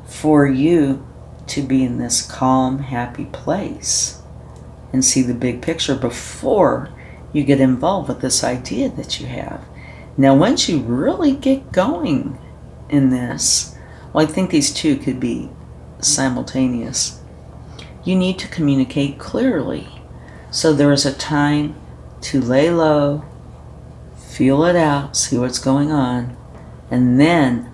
for you to be in this calm, happy place and see the big picture before you get involved with this idea that you have. Now, once you really get going in this, well, I think these two could be simultaneous. You need to communicate clearly. So there is a time to lay low, feel it out, see what's going on, and then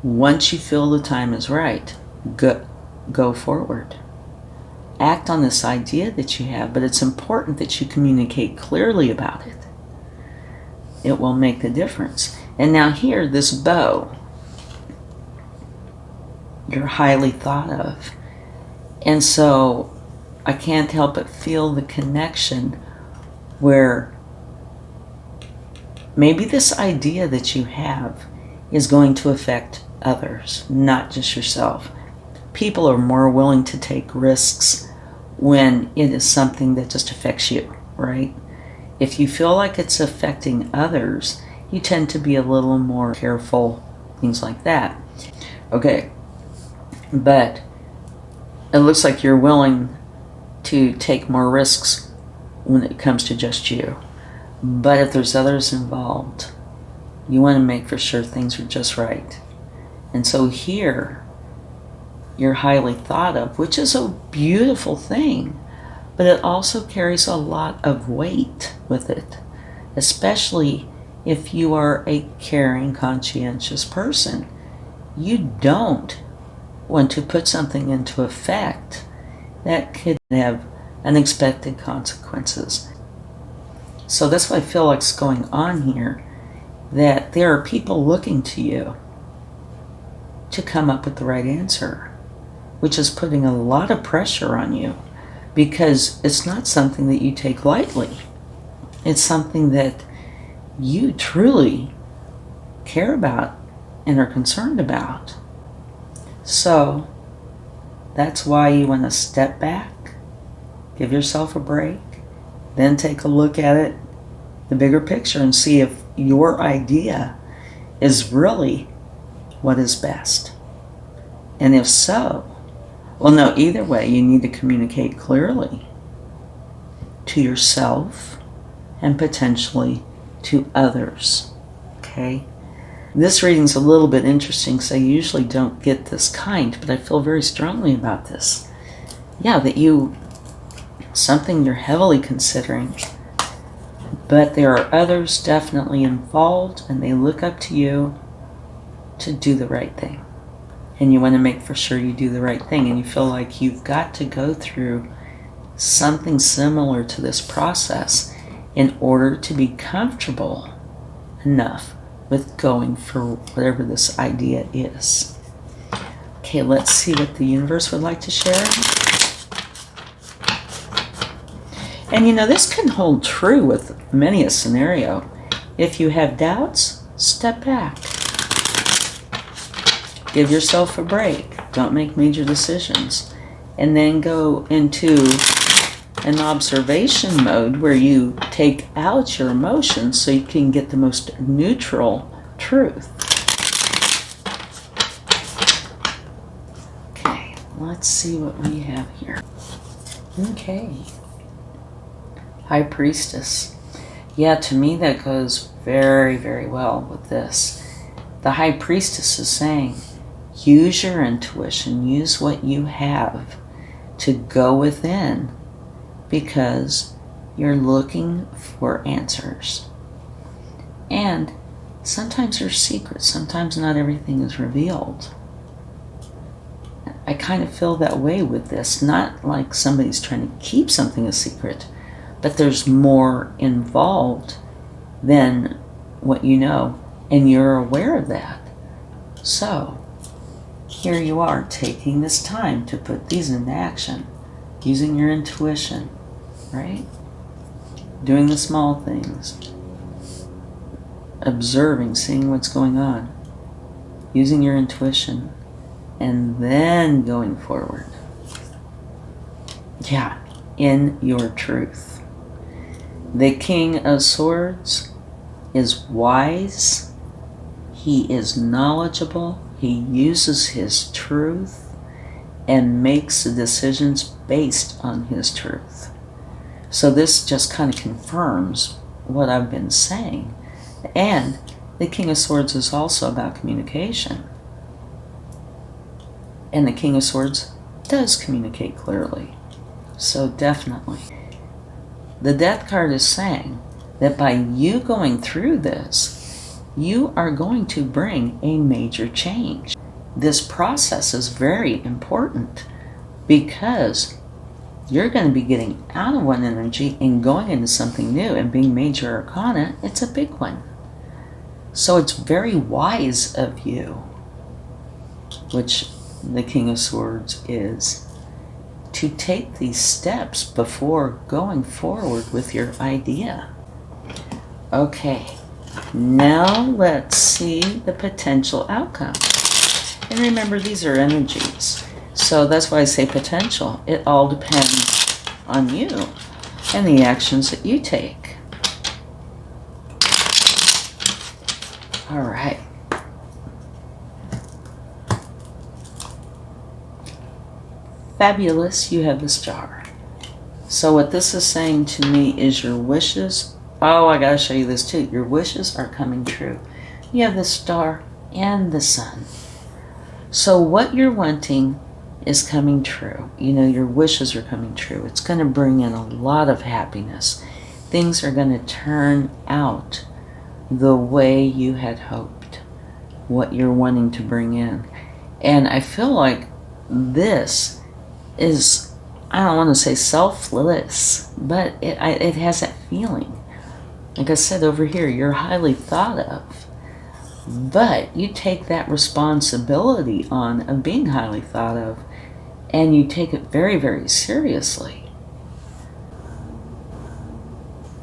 once you feel the time is right, go forward. Act on this idea that you have, but it's important that you communicate clearly about it. It will make the difference. And now here, this bow, you're highly thought of. And so I can't help but feel the connection where maybe this idea that you have is going to affect others, not just yourself. People are more willing to take risks when it is something that just affects you, right? If you feel like it's affecting others, you tend to be a little more careful, things like that. Okay, but it looks like you're willing to take more risks when it comes to just you. But if there's others involved, you want to make for sure things are just right. And so here, you're highly thought of, which is a beautiful thing, but it also carries a lot of weight with it, especially if you are a caring, conscientious person. You don't want to put something into effect that could have unexpected consequences. So that's what I feel like is going on here, that there are people looking to you to come up with the right answer, which is putting a lot of pressure on you because it's not something that you take lightly. It's something that you truly care about and are concerned about. So that's why you want to step back, give yourself a break, then take a look at it, the bigger picture, and see if your idea is really what is best. And if so, well, no, either way, you need to communicate clearly to yourself and potentially to others, okay? This reading's a little bit interesting because I usually don't get this kind, but I feel very strongly about this. Yeah, that something you're heavily considering, but there are others definitely involved and they look up to you to do the right thing. And you want to make for sure you do the right thing, and you feel like you've got to go through something similar to this process in order to be comfortable enough with going for whatever this idea is. Okay, let's see what the universe would like to share. And you know, this can hold true with many a scenario. If you have doubts, step back. Give yourself a break. Don't make major decisions. And then go into an observation mode where you take out your emotions so you can get the most neutral truth. Okay, let's see what we have here. Okay. High Priestess. Yeah, to me that goes very, very well with this. The High Priestess is saying, use your intuition, use what you have to go within because you're looking for answers. And sometimes there's secrets, sometimes not everything is revealed. I kind of feel that way with this, not like somebody's trying to keep something a secret, but there's more involved than what you know, and you're aware of that. So, here you are taking this time to put these into action, using your intuition, right? doing the small things, observing, seeing what's going on, using your intuition, and then going forward. Yeah, in your truth. The King of Swords is wise. He is knowledgeable. He uses his truth and makes the decisions based on his truth. So this just kind of confirms what I've been saying. And the King of Swords is also about communication. And the King of Swords does communicate clearly. So definitely. The Death card is saying that by you going through this, you are going to bring a major change. This process is very important because you're going to be getting out of one energy and going into something new, and being major arcana, it's a big one. So it's very wise of you, which the King of Swords is, to take these steps before going forward with your idea. Okay, now let's see the potential outcome. And remember, these are energies. So that's why I say potential. It all depends on you and the actions that you take. All right. Fabulous, you have the star. So what this is saying to me is your wishes. Oh, I gotta show you this too. Your wishes are coming true. You have the star and the sun. So what you're wanting is coming true. You know, your wishes are coming true. It's going to bring in a lot of happiness. Things are going to turn out the way you had hoped, what you're wanting to bring in. And I feel like this is, I don't want to say selfless, but it has that feeling. Like I said over here, you're highly thought of. But you take that responsibility on of being highly thought of, and you take it very, very seriously.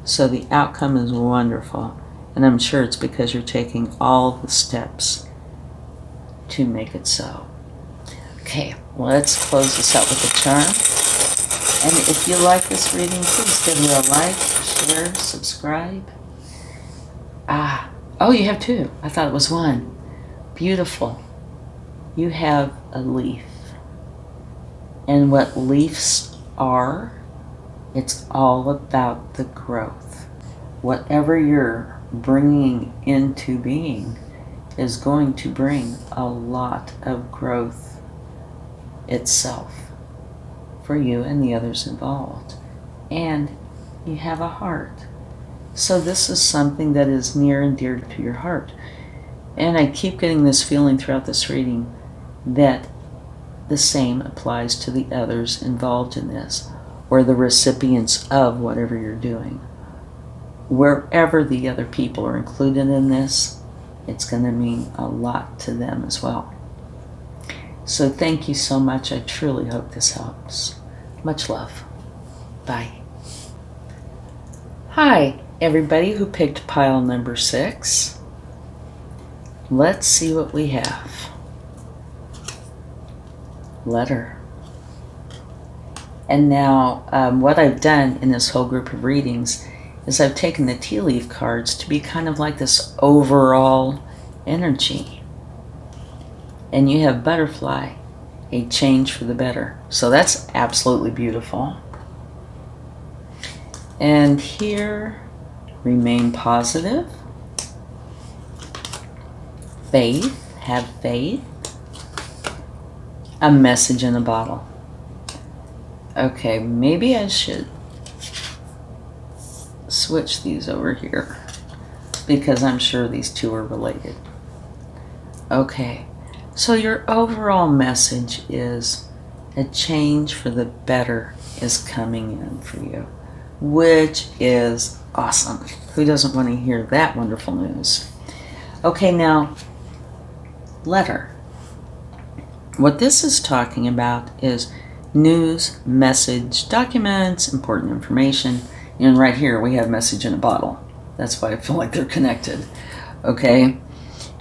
So the outcome is wonderful, and I'm sure it's because you're taking all the steps to make it so. Okay, let's close this out with a charm. And if you like this reading, please give it a like, share, subscribe. Oh, you have two. I thought it was one. Beautiful. You have a leaf. And what leaves are, it's all about the growth. Whatever you're bringing into being is going to bring a lot of growth itself for you and the others involved. And you have a heart. So this is something that is near and dear to your heart. And I keep getting this feeling throughout this reading that the same applies to the others involved in this, or the recipients of whatever you're doing. Wherever the other people are included in this, it's going to mean a lot to them as well. So thank you so much. I truly hope this helps. Much love. Bye. Hi, everybody who picked pile number 6. Let's see what we have. Letter. And now what I've done in this whole group of readings is I've taken the tea leaf cards to be kind of like this overall energy. And you have butterfly, a change for the better. So that's absolutely beautiful. And here, remain positive. Faith, have faith. A message in a bottle. Okay, maybe I should switch these over here because I'm sure these two are related. Okay, so your overall message is a change for the better is coming in for you, which is awesome. Who doesn't want to hear that wonderful news? Okay, now, letter. What this is talking about is news, message, documents, important information, And right here we have message in a bottle. That's why I feel like they're connected. Okay?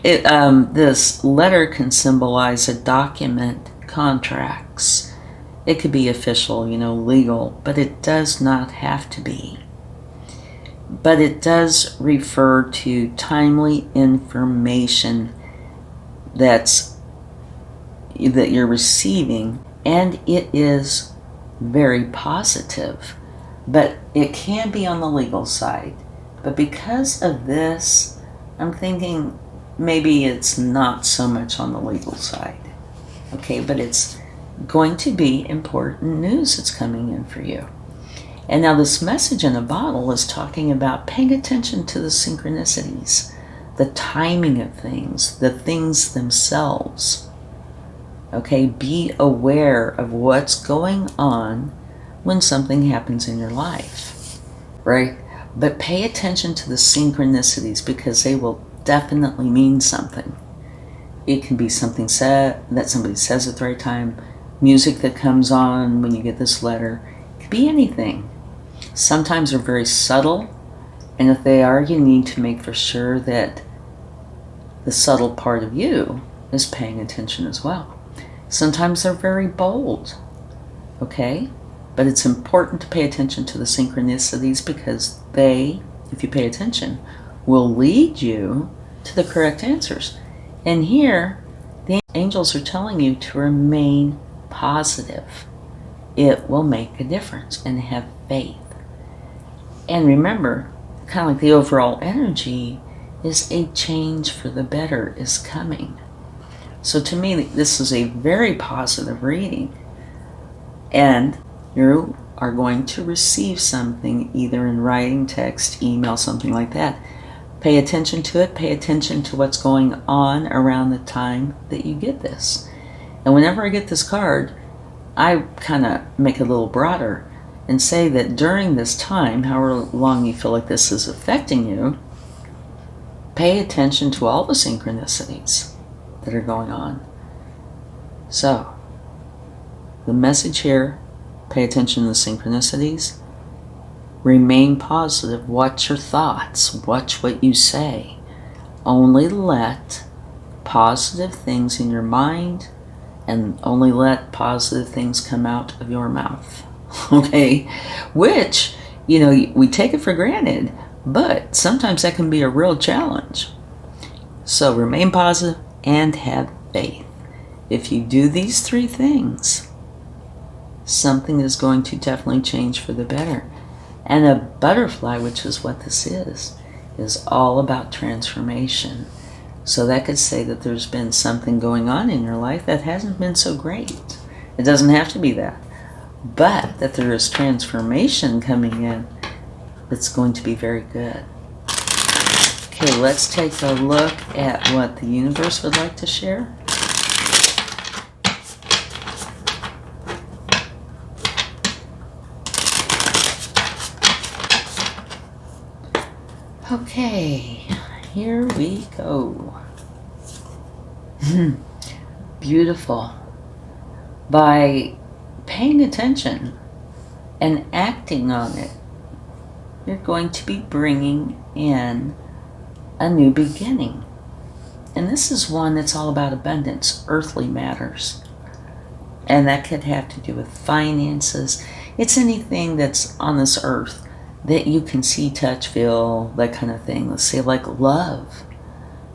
This letter can symbolize a document, contracts. It could be official, legal, but it does not have to be. But it does refer to timely information that you're receiving, and it is very positive. But it can be on the legal side. But because of this, I'm thinking maybe it's not so much on the legal side. Okay, but it's going to be important news that's coming in for you. And now this message in a bottle is talking about paying attention to the synchronicities, the timing of things, the things themselves. Okay, be aware of what's going on when something happens in your life, right? But pay attention to the synchronicities because they will definitely mean something. It can be something said that somebody says at the right time, music that comes on when you get this letter. It could be anything. Sometimes they're very subtle, and if they are, you need to make for sure that the subtle part of you is paying attention as well. Sometimes they're very bold, okay? But it's important to pay attention to the synchronicities because they, if you pay attention, will lead you to the correct answers. And here, the angels are telling you to remain positive. It will make a difference, and have faith. And remember, kind of like the overall energy is a change for the better is coming. So to me, this is a very positive reading. And you are going to receive something either in writing, text, email, something like that. Pay attention to it. Pay attention to what's going on around the time that you get this. And whenever I get this card, I kind of make it a little broader and say that during this time, however long you feel like this is affecting you, pay attention to all the synchronicities that are going on. So, the message here, pay attention to the synchronicities. Remain positive. Watch your thoughts. Watch what you say. Only let positive things in your mind and only let positive things come out of your mouth. Okay? Which, we take it for granted, but sometimes that can be a real challenge. So remain positive and have faith. If you do these 3 things, something is going to definitely change for the better. And a butterfly, which is what this is all about transformation. So that could say that there's been something going on in your life that hasn't been so great. It doesn't have to be that. But that there is transformation coming in that's going to be very good. Okay, let's take a look at what the universe would like to share. Okay, here we go. Beautiful. By paying attention and acting on it, you're going to be bringing in a new beginning. And this is one that's all about abundance, earthly matters. And that could have to do with finances. It's anything that's on this earth that you can see, touch, feel, that kind of thing. Let's say like love.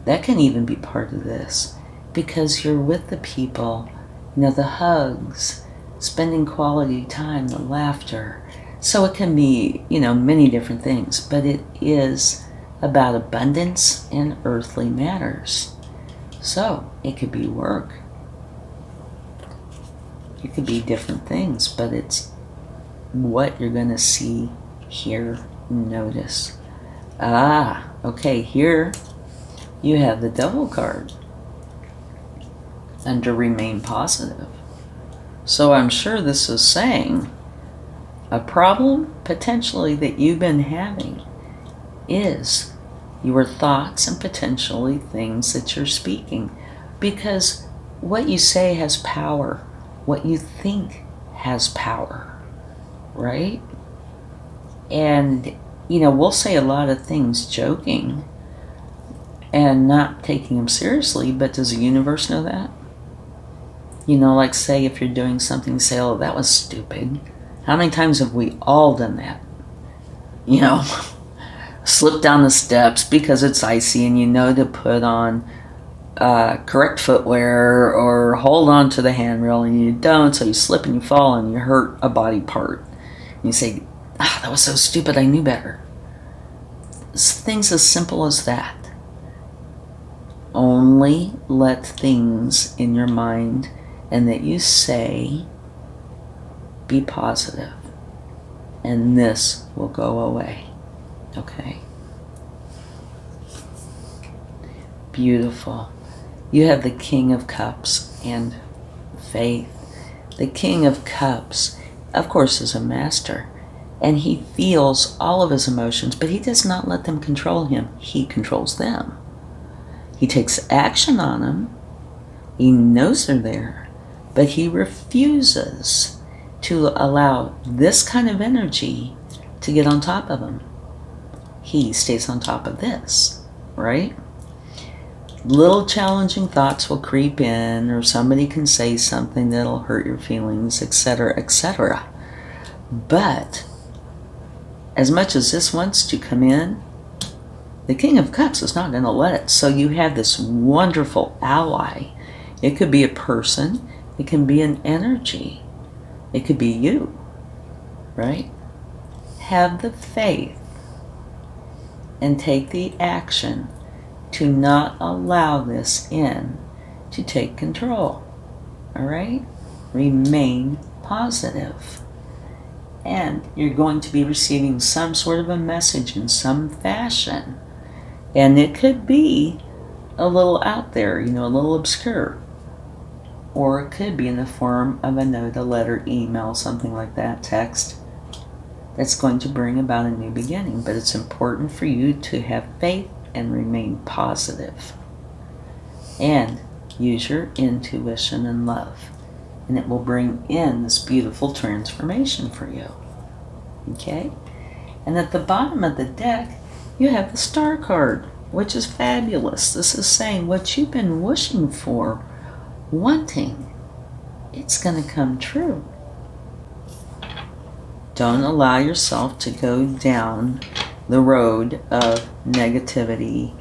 That can even be part of this because you're with the people, the hugs, spending quality time, the laughter. So it can be, many different things, but it is about abundance and earthly matters. So it could be work. It could be different things, but it's what you're going to see, hear, notice. Okay, here you have the Devil card under Remain Positive. So I'm sure this is saying a problem potentially that you've been having is your thoughts and potentially things that you're speaking. Because what you say has power. What you think has power, right? And, you know, we'll say a lot of things joking and not taking them seriously, but does the universe know that? You know, like say if you're doing something, say, oh, that was stupid. How many times have we all done that? You know, slip down the steps because it's icy and you know to put on correct footwear or hold on to the handrail and you don't, so you slip and you fall and you hurt a body part. And you say, ah, that was so stupid, I knew better. It's things as simple as that. Only let things in your mind and that you say be positive, and this will go away. Okay? Beautiful. You have the King of Cups and faith. The King of Cups, of course, is a master, and he feels all of his emotions, but he does not let them control him. He controls them. He takes action on them. He knows they're there, but he refuses to allow this kind of energy to get on top of him. He stays on top of this, right? Little challenging thoughts will creep in, or somebody can say something that'll hurt your feelings, etc., etc. But as much as this wants to come in, the King of Cups is not going to let it. So you have this wonderful ally. It could be a person. It can be an energy. It could be you, right? Have the faith and take the action to not allow this in to take control. All right? Remain positive. And you're going to be receiving some sort of a message in some fashion. And it could be a little out there, you know, a little obscure. Or it could be in the form of a note, a letter, email, something like that, text. That's going to bring about a new beginning. But it's important for you to have faith and remain positive. And use your intuition and love. And it will bring in this beautiful transformation for you. Okay? And at the bottom of the deck, you have the Star card, which is fabulous. This is saying what you've been wishing for, wanting, it's going to come true. Don't allow yourself to go down the road of negativity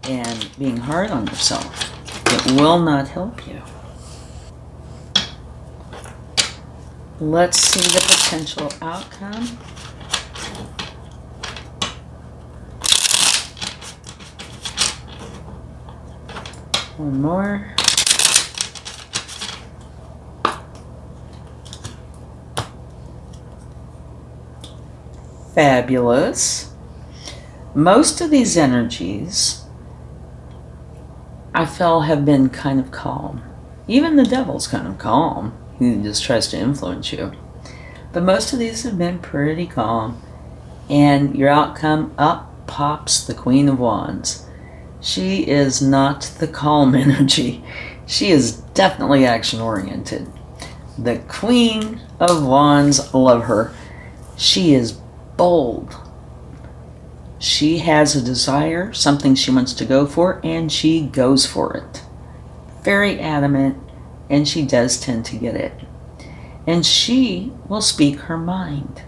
and being hard on yourself. It will not help you. Let's see the potential outcome. One more. Fabulous. Most of these energies, I feel, have been kind of calm. Even the devil's kind of calm. He just tries to influence you. But most of these have been pretty calm. And your outcome, up pops the Queen of Wands. She is not the calm energy. She is definitely action-oriented. The Queen of Wands, love her. She is bold. She has a desire, something she wants to go for, and she goes for it. Very adamant, and she does tend to get it. And she will speak her mind.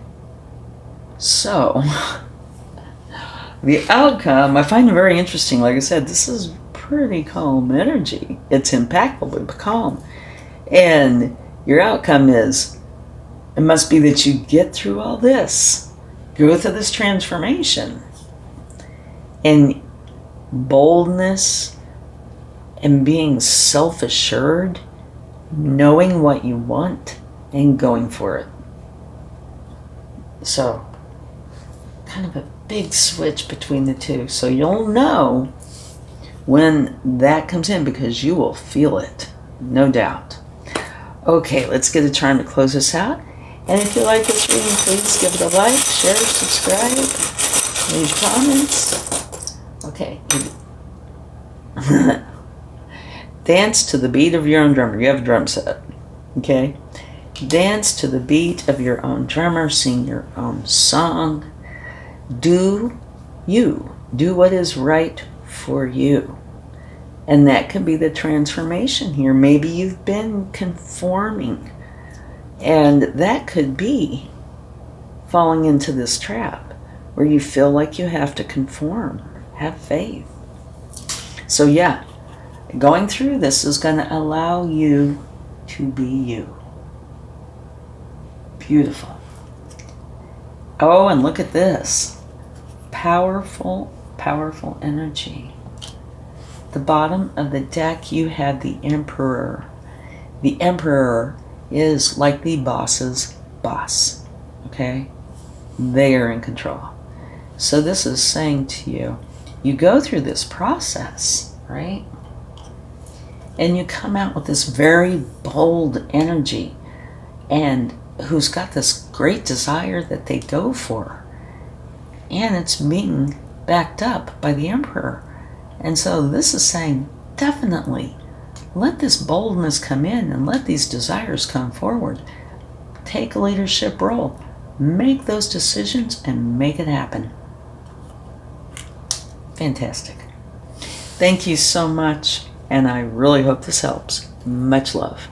So, the outcome, I find it very interesting. Like I said, this is pretty calm energy. It's impeccably calm. And your outcome is, it must be that you get through all this, go through this transformation. And boldness and being self-assured, knowing what you want and going for it. So, kind of a big switch between the two. So you'll know when that comes in because you will feel it, no doubt. Okay, let's get a charm to close this out. And if you like this reading, please give it a like, share, subscribe, leave comments. Okay. Dance to the beat of your own drummer. You have a drum set. Okay? Dance to the beat of your own drummer, sing your own song. Do you. Do what is right for you. And that could be the transformation here. Maybe you've been conforming, and that could be falling into this trap where you feel like you have to conform. Have faith. So yeah, going through this is going to allow you to be you. Beautiful. Oh, and look at this. Powerful, powerful energy. The bottom of the deck, you had the Emperor. The Emperor is like the boss's boss. Okay? They are in control. So this is saying to you, you go through this process, right? And you come out with this very bold energy, and who's got this great desire that they go for. And it's being backed up by the Emperor. And so this is saying, definitely, let this boldness come in and let these desires come forward. Take a leadership role. Make those decisions and make it happen. Fantastic. Thank you so much, and I really hope this helps. Much love.